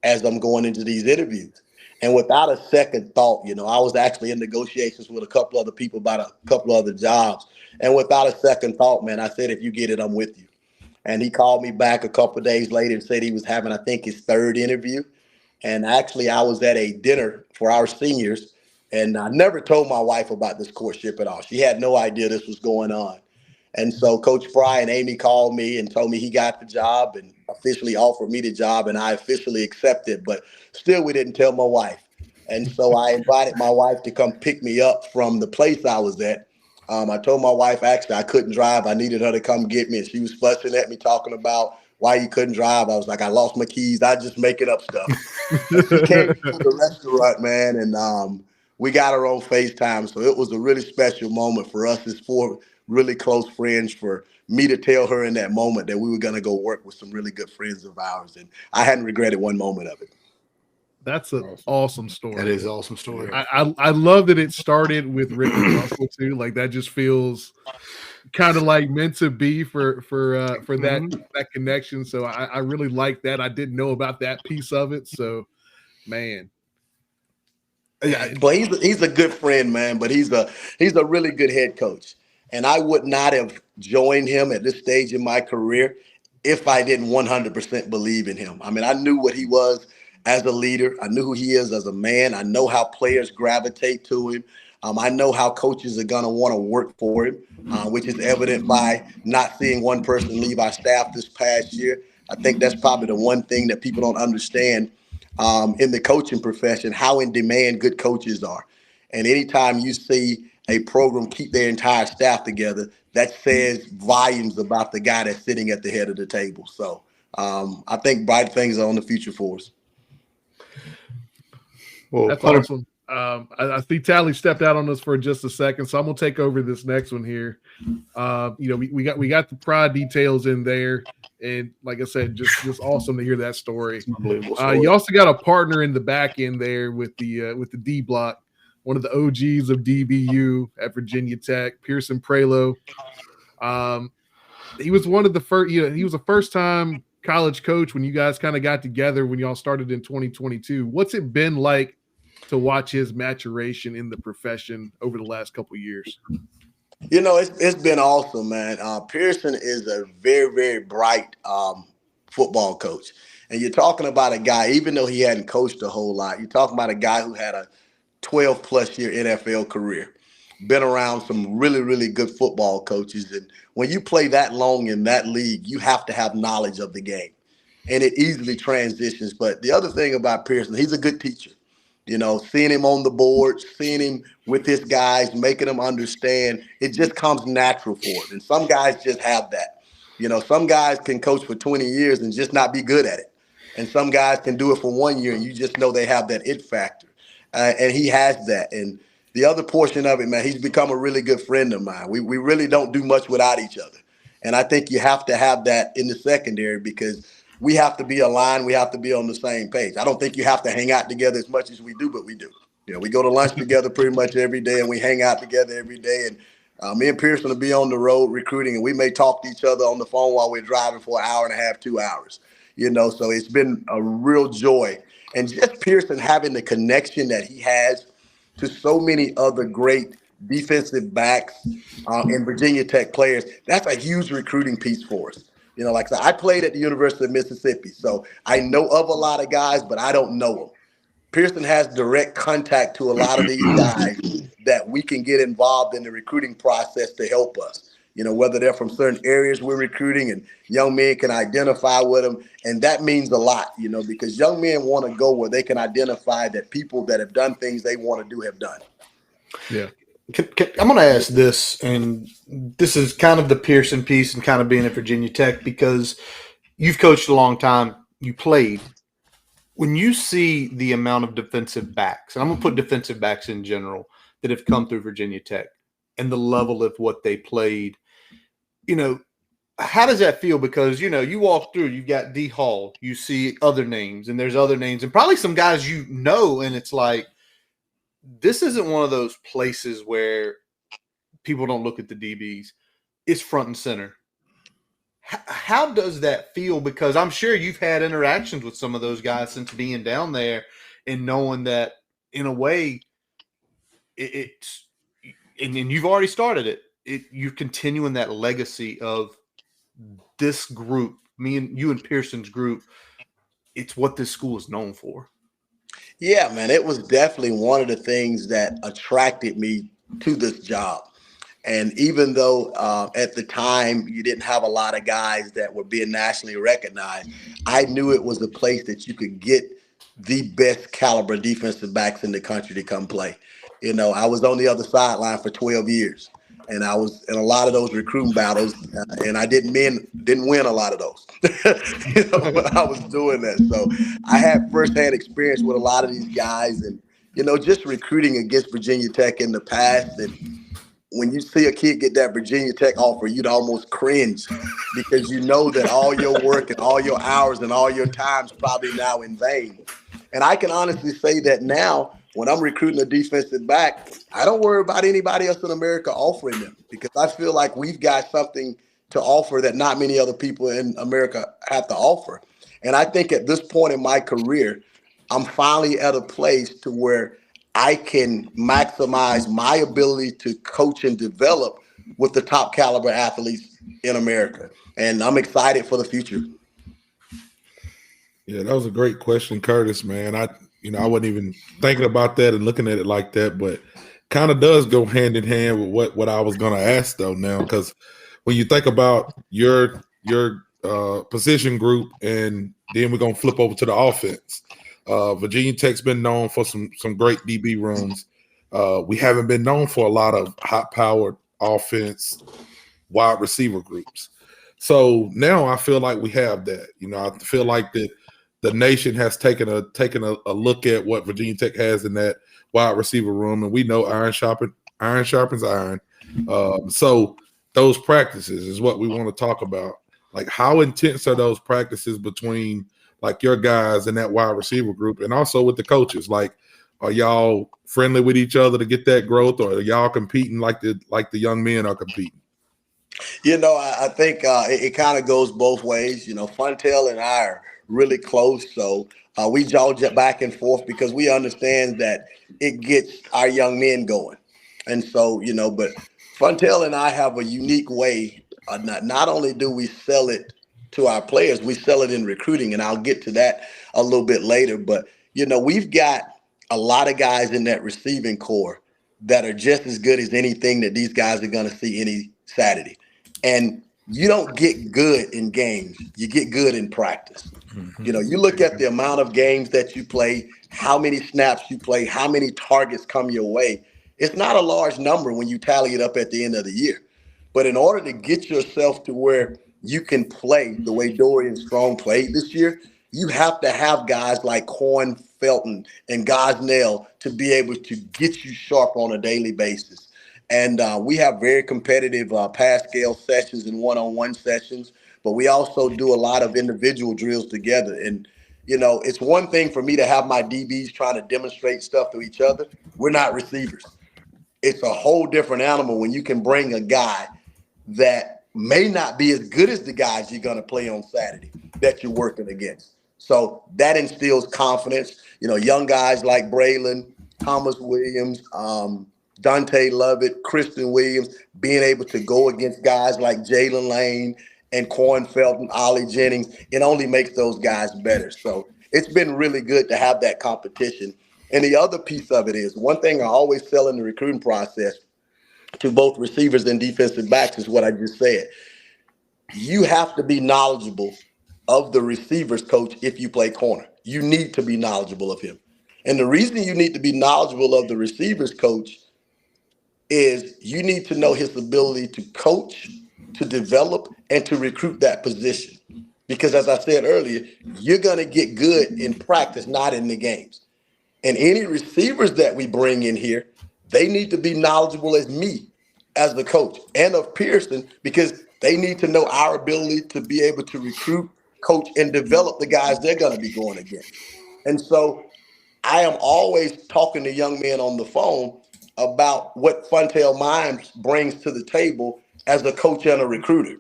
as I'm going into these interviews." And without a second thought, I was actually in negotiations with a couple other people about a couple other jobs. And without a second thought, man, I said, "If you get it, I'm with you." And he called me back a couple of days later and said he was having, I think, his third interview. And actually, I was at a dinner for our seniors, and I never told my wife about this courtship at all. She had no idea this was going on. And so Coach Fry and Amy called me and told me he got the job and officially offered me the job, and I officially accepted. But still, we didn't tell my wife. And so I invited my wife to come pick me up from the place I was at. I told my wife, actually, I couldn't drive. I needed her to come get me. And she was fussing at me, talking about why you couldn't drive. I was like, "I lost my keys." I just making up stuff. She came to the restaurant, man, and we got her on FaceTime. So it was a really special moment for us as four really close friends, for me to tell her in that moment that we were going to go work with some really good friends of ours. And I hadn't regretted one moment of it. That's an awesome story. That is an awesome story. I love that it started with Rick and Russell too. Like that just feels kind of like meant to be for that connection. So I really like that. I didn't know about that piece of it. So, man. Yeah, but he's a good friend, man. But he's a really good head coach, and I would not have joined him at this stage in my career if I didn't 100% believe in him. I mean, I knew what he was as a leader. I knew who he is as a man. I know how players gravitate to him. I know how coaches are going to want to work for him, which is evident by not seeing one person leave our staff this past year. I think that's probably the one thing that people don't understand in the coaching profession, how in demand good coaches are. And anytime you see a program keep their entire staff together, that says volumes about the guy that's sitting at the head of the table. So I think bright things are on the future for us. Well, that's awesome. I think Tally stepped out on us for just a second, so I'm gonna take over this next one here. We got the pride details in there, and like I said, just awesome to hear that story. Unbelievable story. You also got a partner in the back end there with the D block, one of the OGs of DBU at Virginia Tech, Pearson Prelo. He was one of the first. He was a first-time college coach when you guys kind of got together when y'all started in 2022. What's it been like to watch his maturation in the profession over the last couple of years? It's been awesome, man. Pearson is a very, very bright football coach. And you're talking about a guy, even though he hadn't coached a whole lot, you're talking about a guy who had a 12-plus year NFL career, been around some really, really good football coaches. And when you play that long in that league, you have to have knowledge of the game. And it easily transitions. But the other thing about Pearson, he's a good teacher. Seeing him on the board, seeing him with his guys, making them understand, it just comes natural for him. And some guys just have that. Some guys can coach for 20 years and just not be good at it. And some guys can do it for 1 year and you just know they have that it factor. And he has that. And the other portion of it, man, he's become a really good friend of mine. We really don't do much without each other. And I think you have to have that in the secondary because we have to be aligned. We have to be on the same page. I don't think you have to hang out together as much as we do, but we do. We go to lunch together pretty much every day, and we hang out together every day. And me and Pearson will be on the road recruiting, and we may talk to each other on the phone while we're driving for an hour and a half, 2 hours. So it's been a real joy. And just Pearson having the connection that he has to so many other great defensive backs and Virginia Tech players, that's a huge recruiting piece for us. Like I said, I played at the University of Mississippi, so I know of a lot of guys, but I don't know them. Pearson has direct contact to a lot of these guys that we can get involved in the recruiting process to help us. Whether they're from certain areas we're recruiting, and young men can identify with them. And that means a lot, because young men want to go where they can identify that people that have done things they want to do have done. Yeah. I'm going to ask this, and this is kind of the Pearson piece and kind of being at Virginia Tech, because you've coached a long time, you played. when you see the amount of defensive backs, and I'm going to put defensive backs in general that have come through Virginia Tech and the level of what they played, how does that feel? Because, you walk through, you've got D Hall, you see other names, and there's other names, and probably some guys and it's like, this isn't one of those places where people don't look at the DBs. It's front and center. How does that feel? Because I'm sure you've had interactions with some of those guys since being down there and knowing that, in a way, it's – and you've already started it. You're continuing that legacy of this group, me and you and Pearson's group. It's what this school is known for. Yeah, man, it was definitely one of the things that attracted me to this job. And even though at the time you didn't have a lot of guys that were being nationally recognized, I knew it was a place that you could get the best caliber defensive backs in the country to come play. I was on the other sideline for 12 years. And I was in a lot of those recruiting battles, and I didn't win a lot of those. But I was doing that. So I had firsthand experience with a lot of these guys, and just recruiting against Virginia Tech in the past. And when you see a kid get that Virginia Tech offer, you'd almost cringe because you know that all your work and all your hours and all your time's probably now in vain. And I can honestly say that now, when I'm recruiting a defensive back, I don't worry about anybody else in America offering them because I feel like we've got something to offer that not many other people in America have to offer. And I think at this point in my career, I'm finally at a place to where I can maximize my ability to coach and develop with the top caliber athletes in America. And I'm excited for the future. Yeah, that was a great question, Curtis, man. I wasn't even thinking about that and looking at it like that, but kind of does go hand in hand with what I was going to ask though now, because when you think about your position group, and then we're going to flip over to the offense. Virginia Tech's been known for some great DB rooms. We haven't been known for a lot of high-powered offense wide receiver groups. So now I feel like we have that. I feel like that the nation has taken a look at what Virginia Tech has in that wide receiver room, and we know iron sharpens iron. So those practices is what we want to talk about. Like, how intense are those practices between like your guys and that wide receiver group, and also with the coaches? Like, are y'all friendly with each other to get that growth, or are y'all competing like the young men are competing? I think it kind of goes both ways. Funtel and I are really close, so we jog back and forth because we understand that it gets our young men going. And so, but Funtel and I have a unique way. Not only do we sell it to our players, we sell it in recruiting, and I'll get to that a little bit later. But, we've got a lot of guys in that receiving core that are just as good as anything that these guys are going to see any Saturday. And you don't get good in games. You get good in practice. Mm-hmm. You look at the amount of games that you play, how many snaps you play, how many targets come your way. It's not a large number when you tally it up at the end of the year. But in order to get yourself to where you can play the way Dorian Strong played this year, you have to have guys like Corn Felton and Gosnell to be able to get you sharp on a daily basis. And we have very competitive pass scale sessions and one-on-one sessions, but we also do a lot of individual drills together. And, it's one thing for me to have my DBs trying to demonstrate stuff to each other. We're not receivers. It's a whole different animal when you can bring a guy that may not be as good as the guys you're going to play on Saturday that you're working against. So that instills confidence. Young guys like Braylon, Thomas Williams, Dante Lovett, Kristen Williams, being able to go against guys like Jalen Lane and Corn Felton, Ollie Jennings, it only makes those guys better. So it's been really good to have that competition. And the other piece of it is, one thing I always sell in the recruiting process to both receivers and defensive backs is what I just said. You have to be knowledgeable of the receivers coach if you play corner. You need to be knowledgeable of him. And the reason you need to be knowledgeable of the receivers coach is you need to know his ability to coach, to develop, and to recruit that position. Because as I said earlier, you're going to get good in practice, not in the games. And any receivers that we bring in here, they need to be knowledgeable as me, as the coach, and of Pearson, because they need to know our ability to be able to recruit, coach, and develop the guys they're going to be going against. And so I am always talking to young men on the phone about what Funtail Mimes brings to the table as a coach and a recruiter,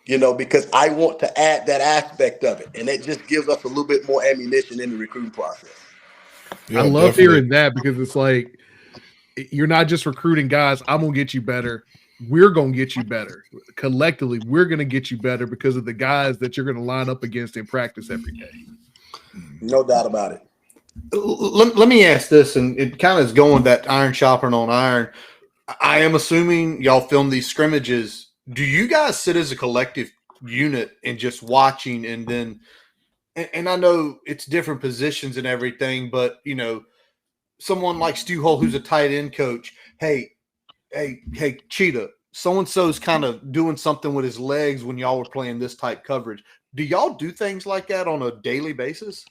because I want to add that aspect of it. And it just gives us a little bit more ammunition in the recruiting process. Yeah, I love hearing that, because it's like, you're not just recruiting guys. I'm going to get you better. We're going to get you better. Collectively, we're going to get you better because of the guys that you're going to line up against in practice every day. No doubt about it. Let me ask this, and it kind of is going that iron sharpening on iron. I am assuming y'all film these scrimmages. Do you guys sit as a collective unit and just watching, and then and I know it's different positions and everything, but someone like Stu Hull, who's a tight end coach, hey, Cheetah, so-and-so's kind of doing something with his legs when y'all were playing this type coverage. Do y'all do things like that on a daily basis?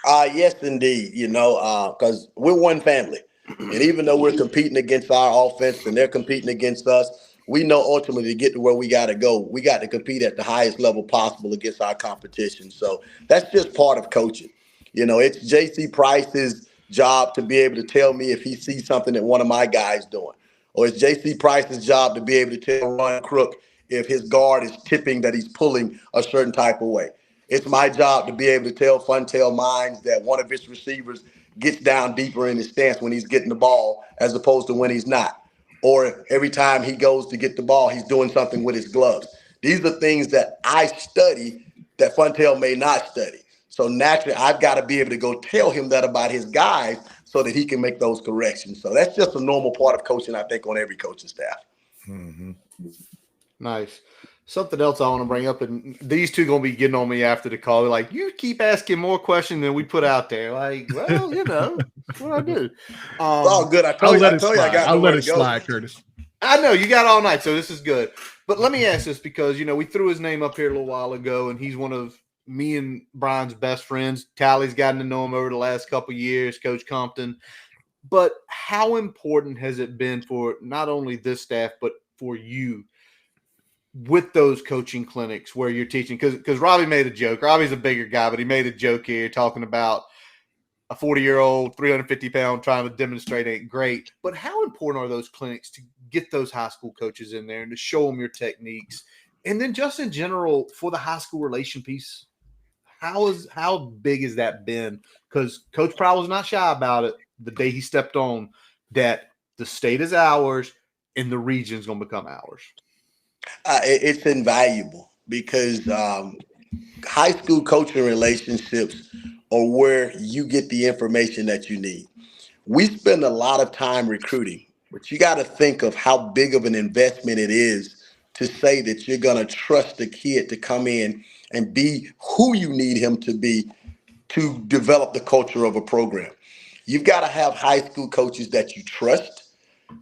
Yes, indeed, because we're one family. And even though we're competing against our offense and they're competing against us, we know ultimately to get to where we got to go, we got to compete at the highest level possible against our competition. So that's just part of coaching. It's J.C. Price's job to be able to tell me if he sees something that one of my guys doing. Or it's J.C. Price's job to be able to tell Ron Crook if his guard is tipping that he's pulling a certain type of way. It's my job to be able to tell Funtail Mimes that one of his receivers gets down deeper in his stance when he's getting the ball as opposed to when he's not. Or every time he goes to get the ball, he's doing something with his gloves. These are things that I study that Funtail may not study. So naturally, I've got to be able to go tell him that about his guys so that he can make those corrections. So that's just a normal part of coaching, I think, on every coaching staff. Mm-hmm. Nice. Something else I want to bring up, and these two going to be getting on me after the call. They're like, you keep asking more questions than we put out there. Like, well, what I do. Oh, good. I told you I got I'll let it go. slide, Curtis. I know you got all night, so this is good. But let me ask this, because we threw his name up here a little while ago, and he's one of me and Brian's best friends. Tally's gotten to know him over the last couple of years, Coach Compton. But how important has it been for not only this staff, but for you with those coaching clinics where you're teaching? Because Robbie made a joke. Robbie's a bigger guy, but he made a joke here talking about a 40-year-old, 350-pound trying to demonstrate ain't great. But how important are those clinics to get those high school coaches in there and to show them your techniques? And then just in general for the high school relation piece, how big has that been? Because Coach Prowl was not shy about it the day he stepped on, that the state is ours and the region is going to become ours. It's invaluable because high school coaching relationships are where you get the information that you need. We spend a lot of time recruiting, but you got to think of how big of an investment it is to say that you're going to trust the kid to come in and be who you need him to be to develop the culture of a program. You've got to have high school coaches that you trust.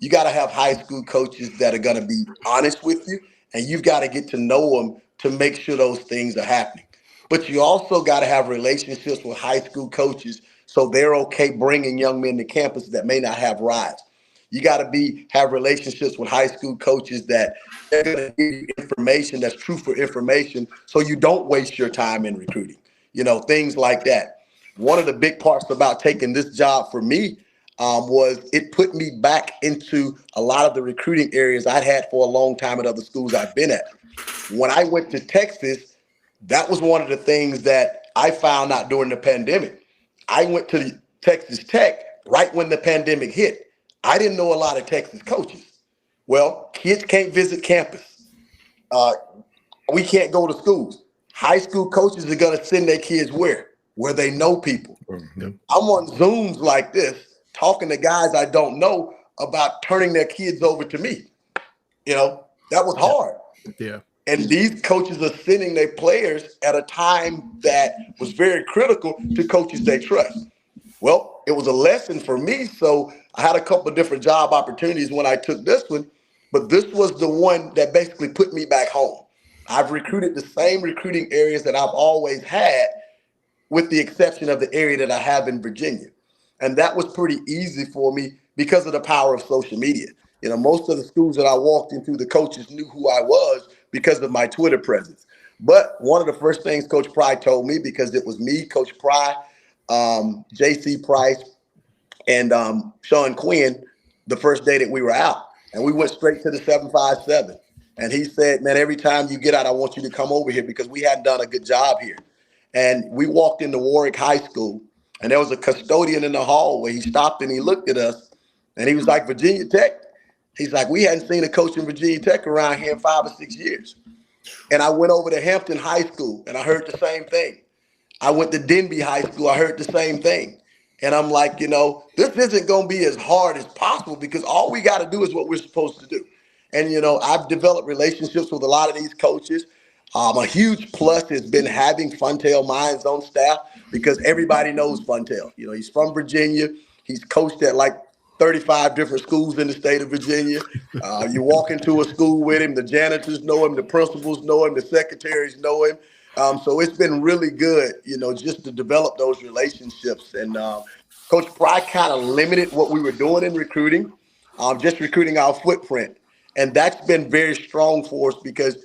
You got to have high school coaches that are going to be honest with you, and you've got to get to know them to make sure those things are happening. But you also got to have relationships with high school coaches so they're okay bringing young men to campus that may not have rides. You got to have relationships with high school coaches that they're going to give you information that's true for information so you don't waste your time in recruiting, things like that. One of the big parts about taking this job for me was it put me back into a lot of the recruiting areas I'd had for a long time at other schools I've been at. When I went to Texas, that was one of the things that I found out during the pandemic. I went to Texas Tech right when the pandemic hit. I didn't know a lot of Texas coaches. Well, kids can't visit campus. We can't go to schools. High school coaches are going to send their kids where they know people. Mm-hmm. I'm on Zooms like this, talking to guys I don't know about turning their kids over to me. That was hard. Yeah. And these coaches are sending their players at a time that was very critical to coaches they trust. Well, it was a lesson for me. So I had a couple of different job opportunities when I took this one, but this was the one that basically put me back home. I've recruited the same recruiting areas that I've always had, with the exception of the area that I have in Virginia. And that was pretty easy for me because of the power of social media. Most of the schools that I walked into, the coaches knew who I was because of my Twitter presence. But one of the first things Coach Pry told me, because it was me, Coach Pry, J.C. Price, and Sean Quinn, the first day that we were out. And we went straight to the 757. And he said, man, every time you get out, I want you to come over here because we hadn't done a good job here. And we walked into Warwick High School, and there was a custodian in the hallway. He stopped and he looked at us, and he was like, Virginia Tech? He's like, we hadn't seen a coach in Virginia Tech around here in 5 or 6 years. And I went over to Hampton High School, and I heard the same thing. I went to Denby High School. I heard the same thing. And I'm like, this isn't going to be as hard as possible because all we got to do is what we're supposed to do. And, I've developed relationships with a lot of these coaches. A huge plus has been having Funtail Mines on staff because everybody knows Funtail. He's from Virginia. He's coached at like 35 different schools in the state of Virginia. You walk into a school with him, the janitors know him, the principals know him, the secretaries know him. So it's been really good, just to develop those relationships. And Coach Pry kind of limited what we were doing in recruiting, just recruiting our footprint. And that's been very strong for us because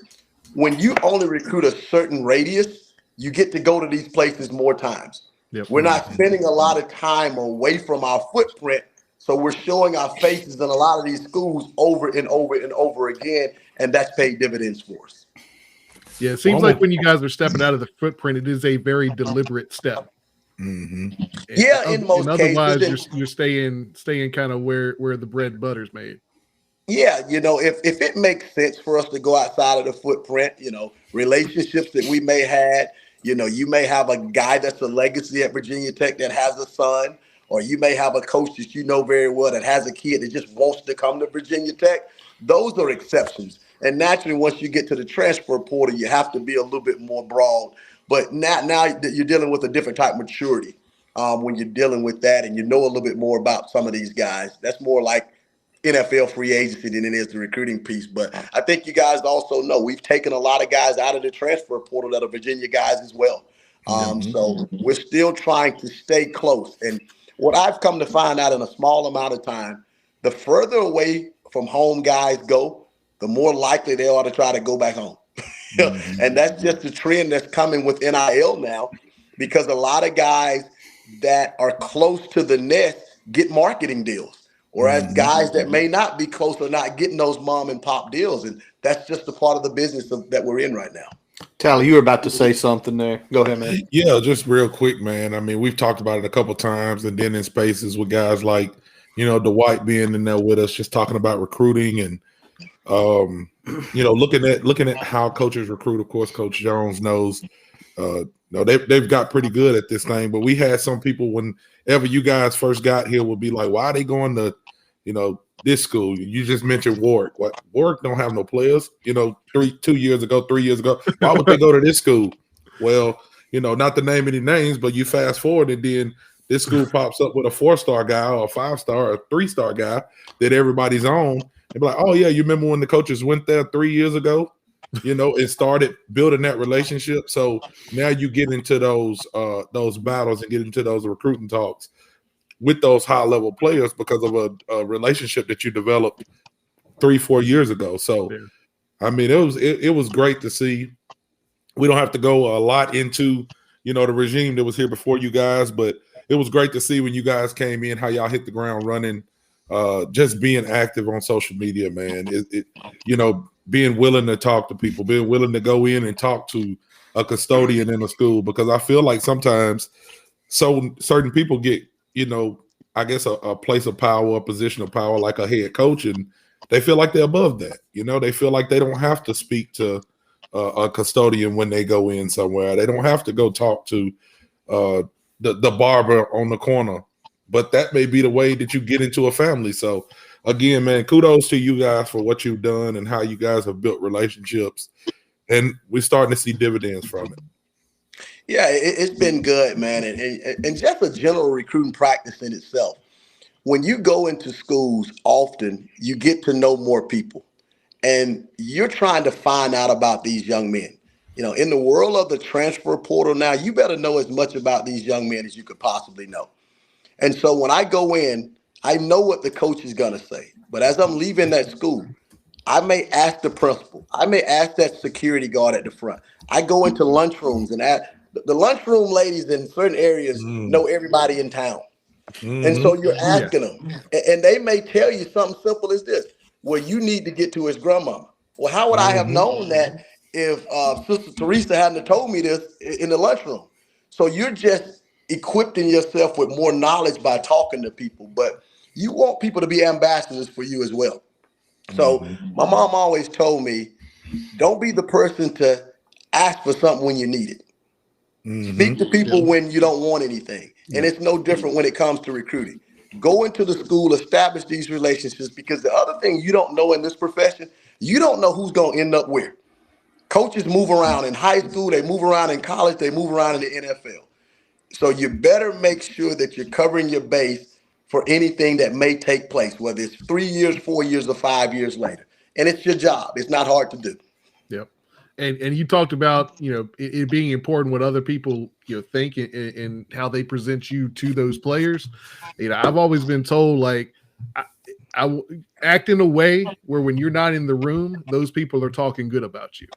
when you only recruit a certain radius, you get to go to these places more times. Yep. We're not spending a lot of time away from our footprint. So we're showing our faces in a lot of these schools over and over and over again. And that's paid dividends for us. Yeah, it seems like when you guys are stepping out of the footprint, it is a very deliberate step. Mm-hmm. Yeah, in most cases. Otherwise, you're staying kind of where the bread butter's made. Yeah, if it makes sense for us to go outside of the footprint, relationships that we may have, you may have a guy that's a legacy at Virginia Tech that has a son, or you may have a coach that you know very well that has a kid that just wants to come to Virginia Tech. Those are exceptions. And naturally, once you get to the transfer portal, you have to be a little bit more broad. But now you're dealing with a different type of maturity when you're dealing with that, and you know a little bit more about some of these guys. That's more like NFL free agency than it is the recruiting piece. But I think you guys also know we've taken a lot of guys out of the transfer portal that are Virginia guys as well. So we're still trying to stay close. And what I've come to find out in a small amount of time, the further away from home guys go, the more likely they are to try to go back home. And that's just the trend that's coming with NIL now, because a lot of guys that are close to the nest get marketing deals, whereas guys that may not be close are not getting those mom and pop deals. And that's just a part of the business that we're in right now. Tally, you were about to say something there. Go ahead, man. Yeah, just real quick, man. I mean, we've talked about it a couple of times, and then in spaces with guys like, Dwight being in there with us, just talking about recruiting and looking at how coaches recruit. Of course, Coach Jones knows they've got pretty good at this thing. But we had some people, whenever you guys first got here, would be like, why are they going to, this school? You just mentioned Warwick. What, Warwick don't have no players, 3 years ago. Why would they go to this school? Well, not to name any names, but you fast forward and then this school pops up with a 4-star guy or a 5-star or a 3-star guy that everybody's on. They'd be like, oh, yeah, you remember when the coaches went there 3 years ago, and started building that relationship. So now you get into those battles and get into those recruiting talks with those high-level players because of a relationship that you developed 3-4 years ago. So, yeah. I mean, it was great to see. We don't have to go a lot into, the regime that was here before you guys, but it was great to see when you guys came in, how y'all hit the ground running. Just being active on social media, man. Being willing to talk to people, being willing to go in and talk to a custodian in a school, because I feel like sometimes certain people get, I guess a place of power, a position of power, like a head coach, and they feel like they're above that. They feel like they don't have to speak to a custodian when they go in somewhere. They don't have to go talk to the barber on the corner. But that may be the way that you get into a family. So, again, man, kudos to you guys for what you've done and how you guys have built relationships. And we're starting to see dividends from it. Yeah, it's been good, man. And just a general recruiting practice in itself. When you go into schools often, you get to know more people. and you're trying to find out about these young men. You know, in the world of the transfer portal now, you better know as much about these young men as you could possibly know. And so when I go in, I know what the coach is going to say. But as I'm leaving that school, I may ask the principal. I may ask that security guard at the front. I go into lunchrooms and ask. The lunchroom ladies in certain areas know everybody in town. And so you're asking them. And they may tell you something simple as this. Well, you need to get to his grandmama. Well, how would I have known that if Sister Teresa hadn't told me this in the lunchroom? So you're just equipping yourself with more knowledge by talking to people. But you want people to be ambassadors for you as well. So my mom always told me, don't be the person to ask for something when you need it. Speak to people when you don't want anything. And it's no different when it comes to recruiting. Go into the school, establish these relationships, because the other thing you don't know in this profession, you don't know who's going to end up where. Coaches move around in high school, they move around in college, they move around in the NFL. So you better make sure that you're covering your base for anything that may take place, whether it's 3 years, 4 years, or 5 years later. And it's your job. It's not hard to do. Yep. And you talked about, you know, it being important what other people, you know, think and how they present you to those players. You know, I've always been told, like, I act in a way where when you're not in the room, those people are talking good about you.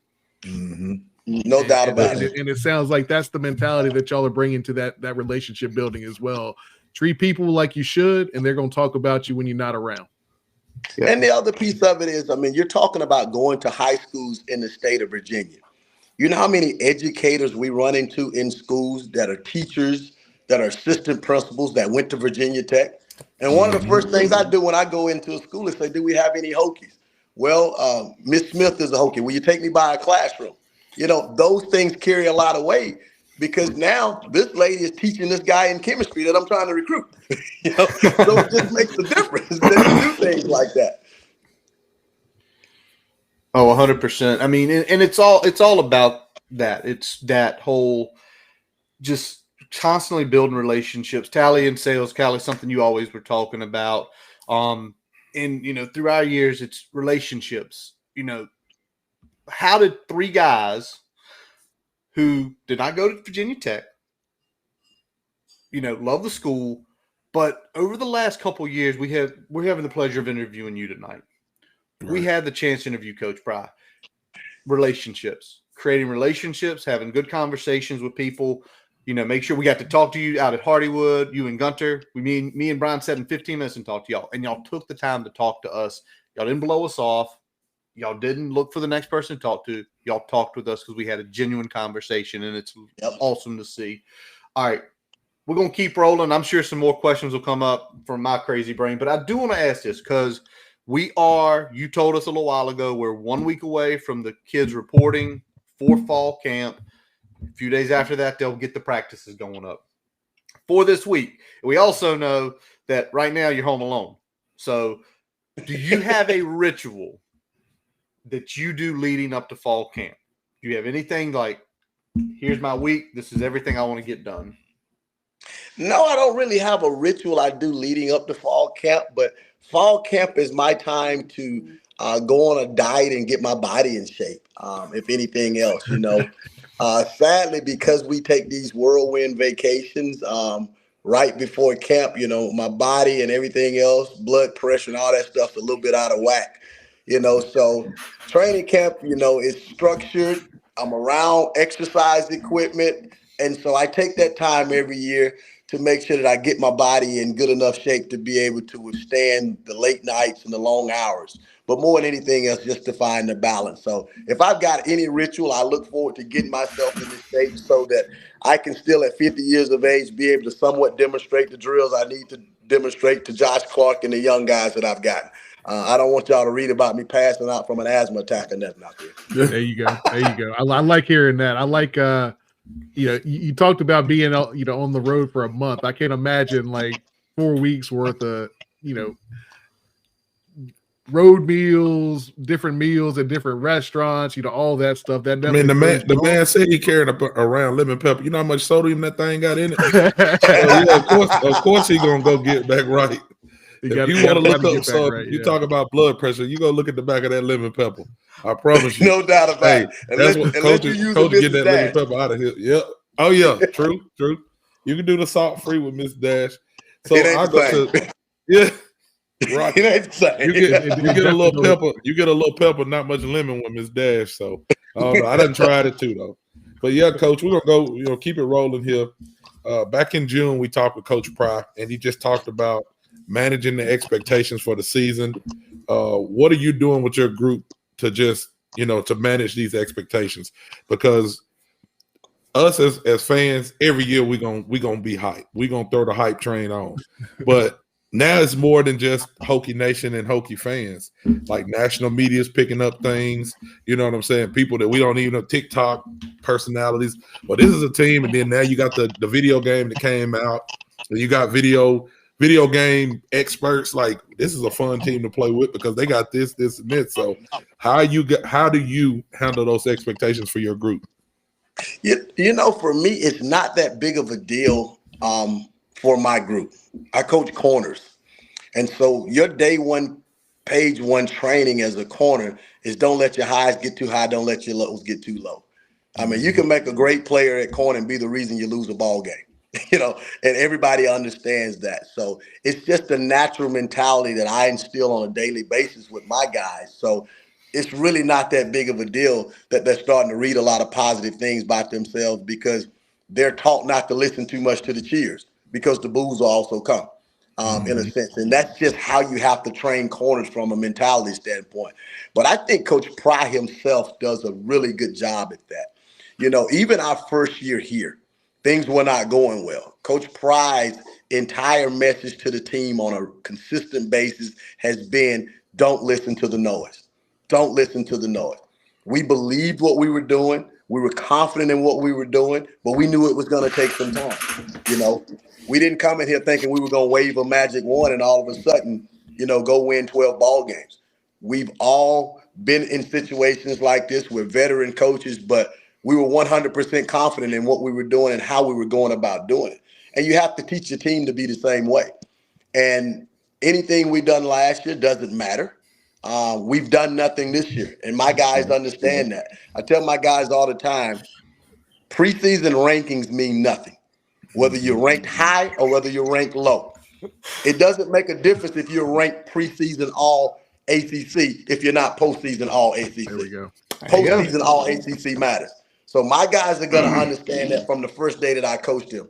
No doubt about it. And it sounds like that's the mentality that y'all are bringing to that relationship building as well. Treat people like you should, and they're going to talk about you when you're not around. Yeah. And the other piece of it is, I mean, you're talking about going to high schools in the state of Virginia. You know how many educators we run into in schools that are teachers, that are assistant principals that went to Virginia Tech? And one of the first things I do when I go into a school is say, do we have any Hokies? Well, Miss Smith is a Hokie. Will you take me by a classroom? You know, those things carry a lot of weight, because now this lady is teaching this guy in chemistry that I'm trying to recruit. You know, so it just makes a difference that you do things like that. Oh, 100%. I mean, and it's all about that. It's that whole just constantly building relationships. Tally and sales, Callie, something you always were talking about. And, you know, through our years, it's relationships. You know, how did three guys who did not go to Virginia Tech, you know, love the school, but over the last couple of years, we're having the pleasure of interviewing you tonight. Right. We had the chance to interview Coach Pry. Relationships, creating relationships, having good conversations with people. You know, make sure we got to talk to you out at Hardywood, you and Gunter. Me and Brian sat in 15 minutes and talked to y'all, and y'all took the time to talk to us. Y'all didn't blow us off. Y'all didn't look for the next person to talk to. Y'all talked with us because we had a genuine conversation, and it's awesome to see. All right, we're going to keep rolling. I'm sure some more questions will come up from my crazy brain, but I do want to ask this because you told us a little while ago, we're 1 week away from the kids reporting for fall camp. A few days after that, they'll get the practices going up for this week. We also know that right now you're home alone. So do you have a ritual that you do leading up to fall camp? Do you have anything like, here's my week, this is everything I want to get done? No, I don't really have a ritual I do leading up to fall camp, but fall camp is my time to go on a diet and get my body in shape, if anything else, you know. Sadly, because we take these whirlwind vacations right before camp, you know, my body and everything else, blood pressure and all that stuff's a little bit out of whack. You know, so training camp, you know, is structured. I'm around exercise equipment. And so I take that time every year to make sure that I get my body in good enough shape to be able to withstand the late nights and the long hours. But more than anything else, just to find the balance. So if I've got any ritual, I look forward to getting myself in this shape so that I can still at 50 years of age be able to somewhat demonstrate the drills I need to demonstrate to Josh Clark and the young guys that I've gotten. I don't want y'all to read about me passing out from an asthma attack or nothing out there. There you go. There you go. I like hearing that. I like, you know, you talked about being, you know, on the road for a month. I can't imagine like 4 weeks worth of, you know, road meals, different meals at different restaurants, you know, all that stuff. That I mean, the man said he carried around lemon pepper. You know how much sodium that thing got in it? So, yeah, of course he gonna go get back right. You if got you want to look get up something, right, you talk about blood pressure, you go look at the back of that lemon pepper. I promise you. No doubt about Hey, it. that's what coach is getting that lemon Dash. pepper out of here. Yep. Oh yeah, true. You can do the salt free with Miss Dash. So I go to right. It ain't the same. You get a little pepper. You get a little pepper, not much lemon with Miss Dash. So I don't know. I done tried it too though. But yeah, Coach, we're gonna go. Keep it rolling here. Back in June, we talked with Coach Pry, and he just talked about managing the expectations for the season. What are you doing with your group to just to manage these expectations? Because us as fans, every year we gonna be hype. We gonna throw the hype train on, but now it's more than just Hokie Nation and Hokie fans. Like national media is picking up things. You know what I'm saying? People that we don't even know, TikTok personalities. But this is a team, and then now you got the video game that came out, and you got video game experts. Like this is a fun team to play with because they got this, and this. So how do you handle those expectations for your group? For me, it's not that big of a deal for my group. I coach corners. And so your day one, page one training as a corner is don't let your highs get too high, don't let your lows get too low. I mean, you can make a great player at corner and be the reason you lose a ball game, and everybody understands that. So it's just a natural mentality that I instill on a daily basis with my guys. So it's really not that big of a deal that they're starting to read a lot of positive things about themselves because they're taught not to listen too much to the cheers because the boos will also come in a sense. And that's just how you have to train corners from a mentality standpoint. But I think Coach Pry himself does a really good job at that. Even our first year here, things were not going well. Coach Pry's entire message to the team on a consistent basis has been, don't listen to the noise. Don't listen to the noise. We believed what we were doing. We were confident in what we were doing, but we knew it was going to take some time. We didn't come in here thinking we were going to wave a magic wand and all of a sudden, go win 12 ball games. We've all been in situations like this with veteran coaches, but we were 100% confident in what we were doing and how we were going about doing it. And you have to teach your team to be the same way. And anything we done last year doesn't matter. We've done nothing this year, and my guys understand that. I tell my guys all the time, preseason rankings mean nothing, whether you're ranked high or whether you're ranked low. It doesn't make a difference if you're ranked preseason all ACC if you're not postseason all ACC. There we go. Postseason all ACC matters. So my guys are going to understand that from the first day that I coached them.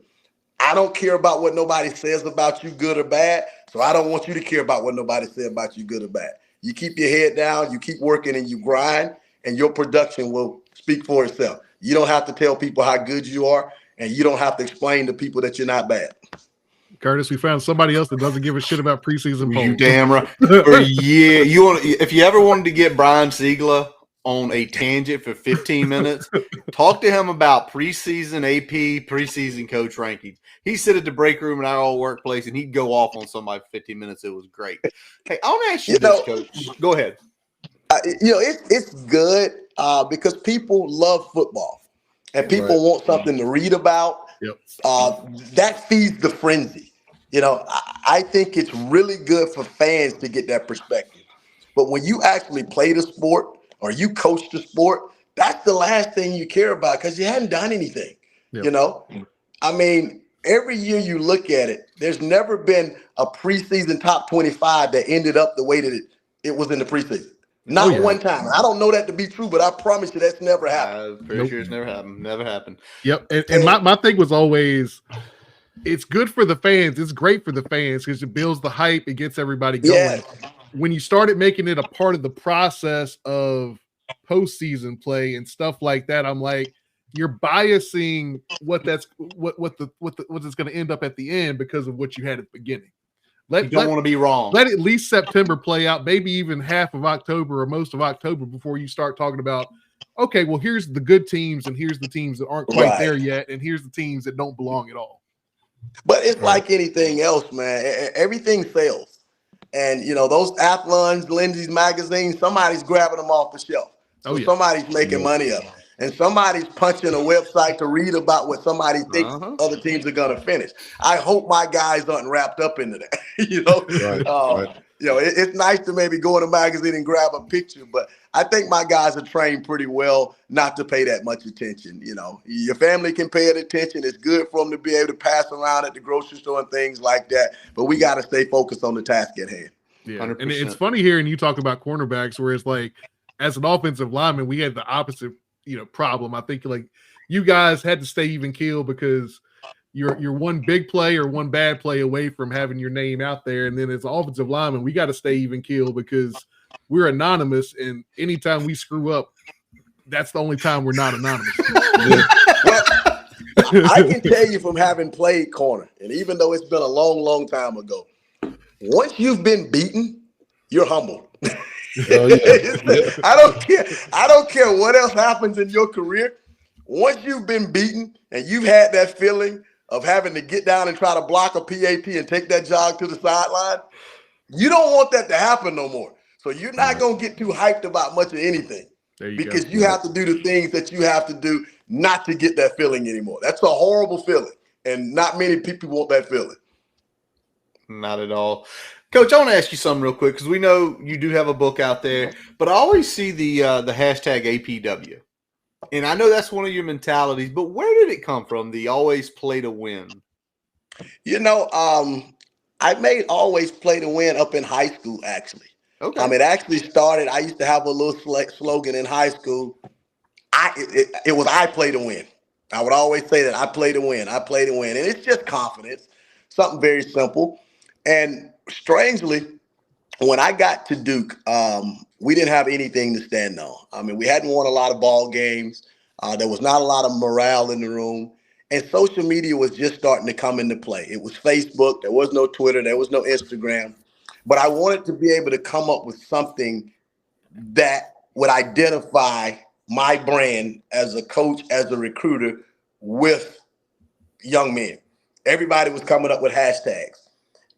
I don't care about what nobody says about you, good or bad, so I don't want you to care about what nobody says about you, good or bad. You keep your head down, you keep working and you grind, and your production will speak for itself. You don't have to tell people how good you are, and you don't have to explain to people that you're not bad. Curtis, we found somebody else that doesn't give a shit about preseason polls. You damn right. If you ever wanted to get Brian Ziegler on a tangent for 15 minutes, talk to him about preseason AP, preseason coach rankings. He'd sit at the break room in our old workplace and he'd go off on somebody for 15 minutes. It was great. Hey, I want to ask you this, Coach. Go ahead. It's good because people love football and people want something to read about. Yep. That feeds the frenzy. I think it's really good for fans to get that perspective. But when you actually play the sport or you coach the sport, that's the last thing you care about because you hadn't done anything. Yep. I mean, every year you look at it, there's never been a preseason top 25 that ended up the way that it was in the preseason. Not one time. I don't know that to be true, but I promise you that's never happened. I'm pretty sure it's never happened. Never happened. Yep. And my thing was always, it's good for the fans. It's great for the fans because it builds the hype. It gets everybody going. Yeah. When you started making it a part of the process of postseason play and stuff like that, I'm like, you're biasing what it's going to end up at the end because of what you had at the beginning. You don't want to be wrong. Let at least September play out, maybe even half of October or most of October before you start talking about, okay, well, here's the good teams and here's the teams that aren't quite there yet, and here's the teams that don't belong at all. But it's like anything else, man. Everything sells. And, those Athlons, Lindsay's magazines, somebody's grabbing them off the shelf. So somebody's making money of them. and somebody's punching a website to read about what somebody thinks Uh-huh. other teams are going to finish. I hope my guys aren't wrapped up into that. Right. It's nice to maybe go in a magazine and grab a picture, but I think my guys are trained pretty well not to pay that much attention. Your family can pay it attention. It's good for them to be able to pass around at the grocery store and things like that, but we got to stay focused on the task at hand. Yeah, 100%. and it's funny hearing you talk about cornerbacks, where it's like, as an offensive lineman, we had the opposite, problem. I think like you guys had to stay even keel because you're one big play or one bad play away from having your name out there, and then as an offensive lineman, we got to stay even keel because we're anonymous, and anytime we screw up, that's the only time we're not anonymous. Well, I can tell you from having played corner, and even though it's been a long, long time ago, once you've been beaten, you're humbled. Oh, yeah. I don't care what else happens in your career. Once you've been beaten and you've had that feeling of having to get down and try to block a PAT and take that jog to the sideline, you don't want that to happen no more. So you're not going to get too hyped about much of anything because you have to do the things that you have to do not to get that feeling anymore. That's a horrible feeling, and not many people want that feeling. Not at all. Coach, I want to ask you something real quick because we know you do have a book out there, but I always see the hashtag APW. And I know that's one of your mentalities, but where did it come from, the always play to win? I made always play to win up in high school, actually. Okay. It actually started, I used to have a little slogan in high school. It was I play to win. I would always say that I play to win. I play to win. And it's just confidence, something very simple. And strangely, when I got to Duke, we didn't have anything to stand on. We hadn't won a lot of ball games. There was not a lot of morale in the room. And social media was just starting to come into play. It was Facebook. There was no Twitter. There was no Instagram. But I wanted to be able to come up with something that would identify my brand as a coach, as a recruiter with young men. Everybody was coming up with hashtags.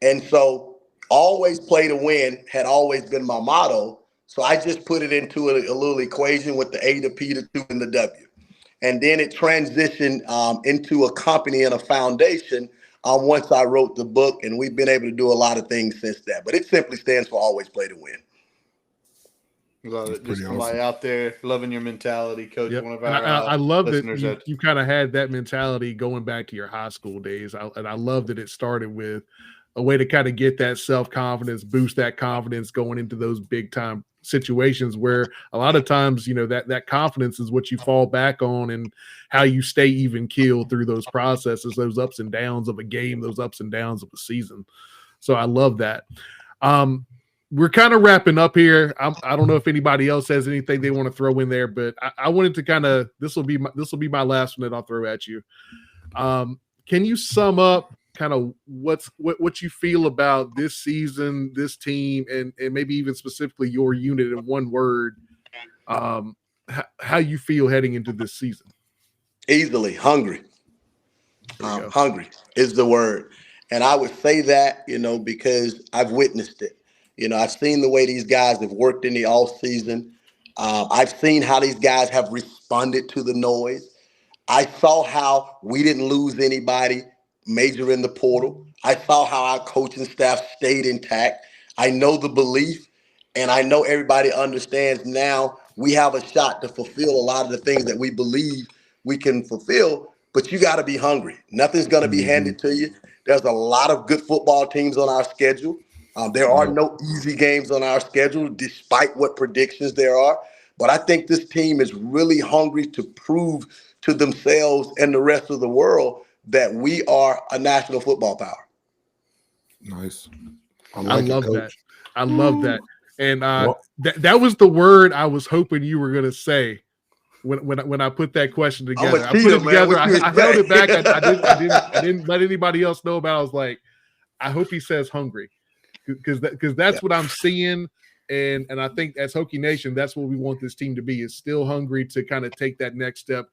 And so always play to win had always been my motto. So I just put it into a little equation with the A, the P, the 2, and the W. And then it transitioned into a company and a foundation once I wrote the book, and we've been able to do a lot of things since that. But it simply stands for always play to win. Love it. Just somebody out there loving your mentality, Coach. Yep. One of our I love listeners that you kind of had that mentality going back to your high school days. I love that it started with a way to kind of get that self-confidence, boost that confidence going into those big time situations where a lot of times, that confidence is what you fall back on and how you stay even keel through those processes, those ups and downs of a game, those ups and downs of a season. So I love that. We're kind of wrapping up here. I don't know if anybody else has anything they want to throw in there, but I wanted to kind of, this will be my last one that I'll throw at you. Can you sum up kind of what you feel about this season, this team, and maybe even specifically your unit in one word, how you feel heading into this season? Easily hungry. Hungry is the word. And I would say that, because I've witnessed it. I've seen the way these guys have worked in the off season. I've seen how these guys have responded to the noise. I saw how we didn't lose anybody major in the portal. I saw how our coaching staff stayed intact. I know the belief, and I know everybody understands now we have a shot to fulfill a lot of the things that we believe we can fulfill, but you got to be hungry. Nothing's going to be handed to you. There's a lot of good football teams on our schedule. There are no easy games on our schedule, despite what predictions there are. But I think this team is really hungry to prove to themselves and the rest of the world that we are a national football power. Nice. I love that. I love that. And that was the word I was hoping you were going to say when I put that question together. I put it together. I held it back. I didn't let anybody else know about it. I was like, I hope he says hungry. Because that's what I'm seeing, and I think as Hokie Nation, that's what we want this team to be, is still hungry to kind of take that next step,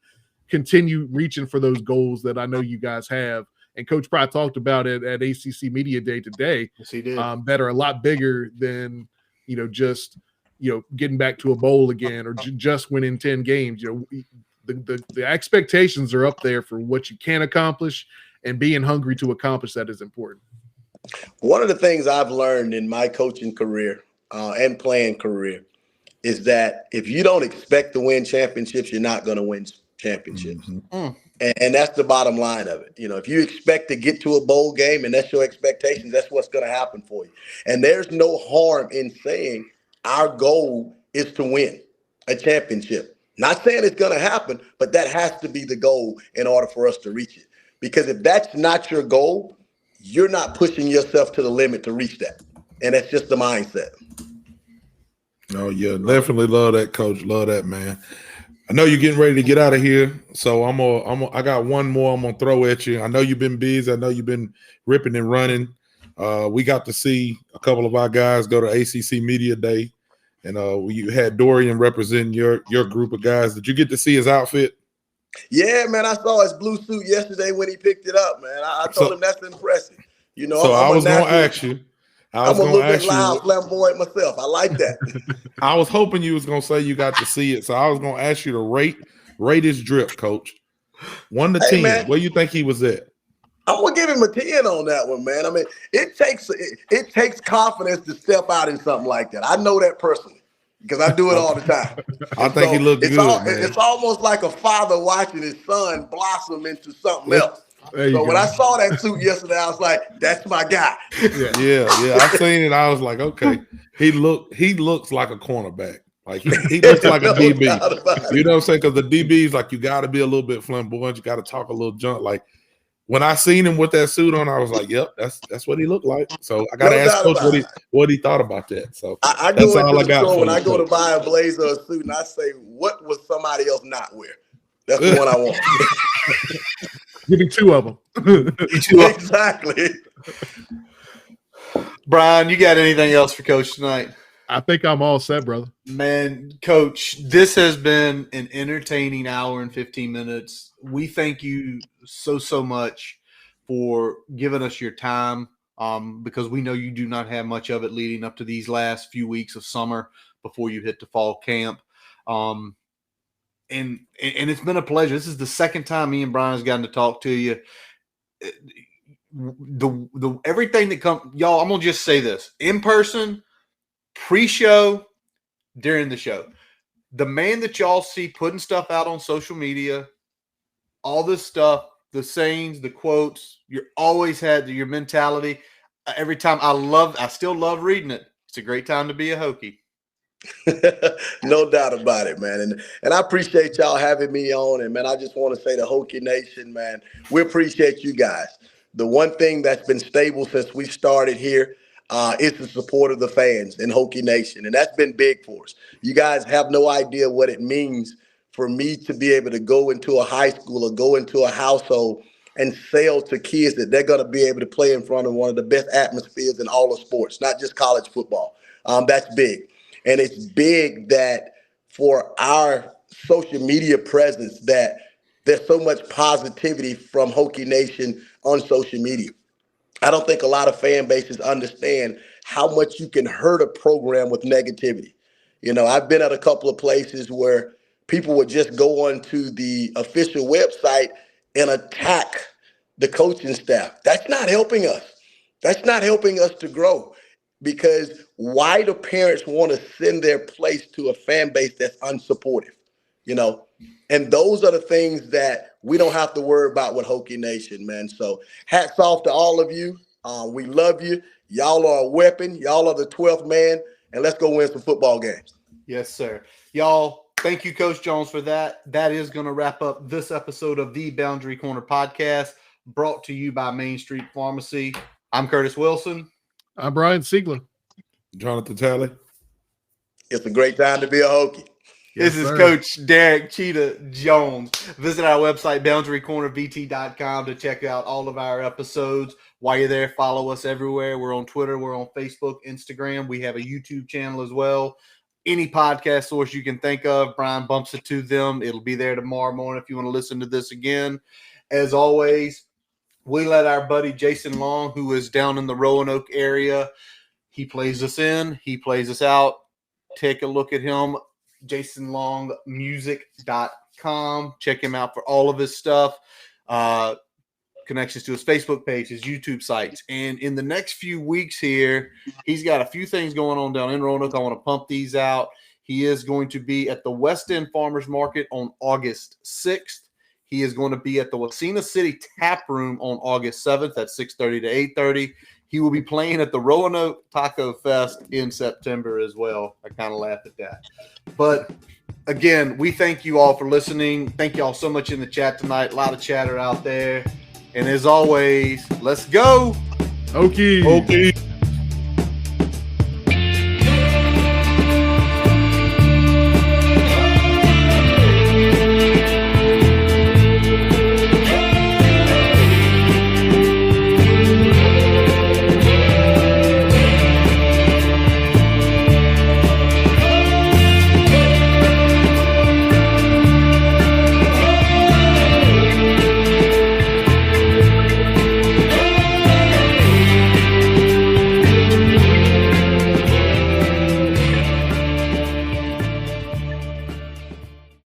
continue reaching for those goals that I know you guys have. And Coach Pride talked about it at ACC Media Day today. Yes, he did. That are a lot bigger than getting back to a bowl again or just winning 10 games. the expectations are up there for what you can accomplish, and being hungry to accomplish that is important. One of the things I've learned in my coaching career and playing career is that if you don't expect to win championships, you're not going to win championships. Mm-hmm. And that's the bottom line of it. If you expect to get to a bowl game and that's your expectations, that's what's going to happen for you. And there's no harm in saying our goal is to win a championship. Not saying it's going to happen, but that has to be the goal in order for us to reach it. Because if that's not your goal, you're not pushing yourself to the limit to reach that. And that's just the mindset. Oh, yeah, definitely love that, Coach. Love that, man. I know you're getting ready to get out of here, so I got one more I'm gonna throw at you. I know you've been busy. I know you've been ripping and running. We got to see a couple of our guys go to ACC Media Day, and you had Dorian representing your group of guys. Did you get to see his outfit? Yeah, man, I saw his blue suit yesterday when he picked it up, man. I told him that's impressive. I was going to ask you. I'm a little bit loud, flamboyant myself. I like that. I was hoping you was going to say you got to see it, so I was going to ask you to rate his drip, Coach. 1 to 10. Man, where you think he was at? I'm gonna give him a 10 on that one, man. I mean, it takes confidence to step out in something like that. I know that personally because I do it all the time. I think he looked good, man. It's almost like a father watching his son blossom into something else. So when I saw that suit yesterday, I was like, "That's my guy." Yeah. I seen it. I was like, "Okay." He looks like a cornerback. Like he looks like a DB. You know what I'm saying? Because the DBs, like, you got to be a little bit flamboyant. You got to talk a little junk. Like when I seen him with that suit on, I was like, "Yep, that's what he looked like." So I got to ask Coach what he thought about that. So I that's go all into I got. The store when I go to buy a blazer or a suit, and I say, "What would somebody else not wear?" That's the one I want. Give me 2 of them. Exactly. Brian, you got anything else for Coach tonight? I think I'm all set, brother. Man, Coach, this has been an entertaining hour and 15 minutes. We thank you so much for giving us your time because we know you do not have much of it leading up to these last few weeks of summer before you hit the fall camp. And it's been a pleasure. This is the second time me and Brian has gotten to talk to you. The everything that comes, y'all, I'm gonna just say this: in person, pre-show, during the show, the man that y'all see putting stuff out on social media, all this stuff, the sayings, the quotes, you always had your mentality. Every time I still love reading it. It's a great time to be a Hokie. No doubt about it, man. And I appreciate y'all having me on. And, man, I just want to say to Hokie Nation, man, we appreciate you guys. The one thing that's been stable since we started here is the support of the fans in Hokie Nation. And that's been big for us. You guys have no idea what it means for me to be able to go into a high school or go into a household and sell to kids that they're going to be able to play in front of one of the best atmospheres in all of sports, not just college football. That's big. And it's big that for our social media presence that there's so much positivity from Hokie Nation on social media. I don't think a lot of fan bases understand how much you can hurt a program with negativity. I've been at a couple of places where people would just go onto the official website and attack the coaching staff. That's not helping us. That's not helping us to grow. Because why do parents want to send their place to a fan base that's unsupportive? And those are the things that we don't have to worry about with Hokie Nation, man. So hats off to all of you. We love you. Y'all are a weapon. Y'all are the 12th man. And let's go win some football games. Yes, sir. Y'all, thank you, Coach Jones, for that. That is going to wrap up this episode of the Boundary Corner podcast, brought to you by Main Street Pharmacy. I'm Curtis Wilson. I'm Brian Siegler. Jonathan Talley. It's a great time to be a Hokie. Yes, this is Coach Derek Cheetah Jones. Visit our website, boundarycornervt.com, to check out all of our episodes. While you're there, follow us everywhere. We're on Twitter. We're on Facebook, Instagram. We have a YouTube channel as well. Any podcast source you can think of, Brian bumps it to them. It'll be there tomorrow morning if you want to listen to this again. As always, we let our buddy Jason Long, who is down in the Roanoke area, he plays us in, he plays us out. Take a look at him, jasonlongmusic.com. Cheetahhunt.com. Check him out for all of his stuff. Connections to his Facebook page, his YouTube sites. And in the next few weeks here, he's got a few things going on down in Roanoke. I want to pump these out. He is going to be at the West End Farmers Market on August 6th. He is going to be at the Wasena City Tap Room on August 7th at 6:30 to 8:30. He will be playing at the Roanoke Taco Fest in September as well. I kind of laughed at that. But again, we thank you all for listening. Thank you all so much in the chat tonight. A lot of chatter out there. And as always, let's go. Hokies. Hokies.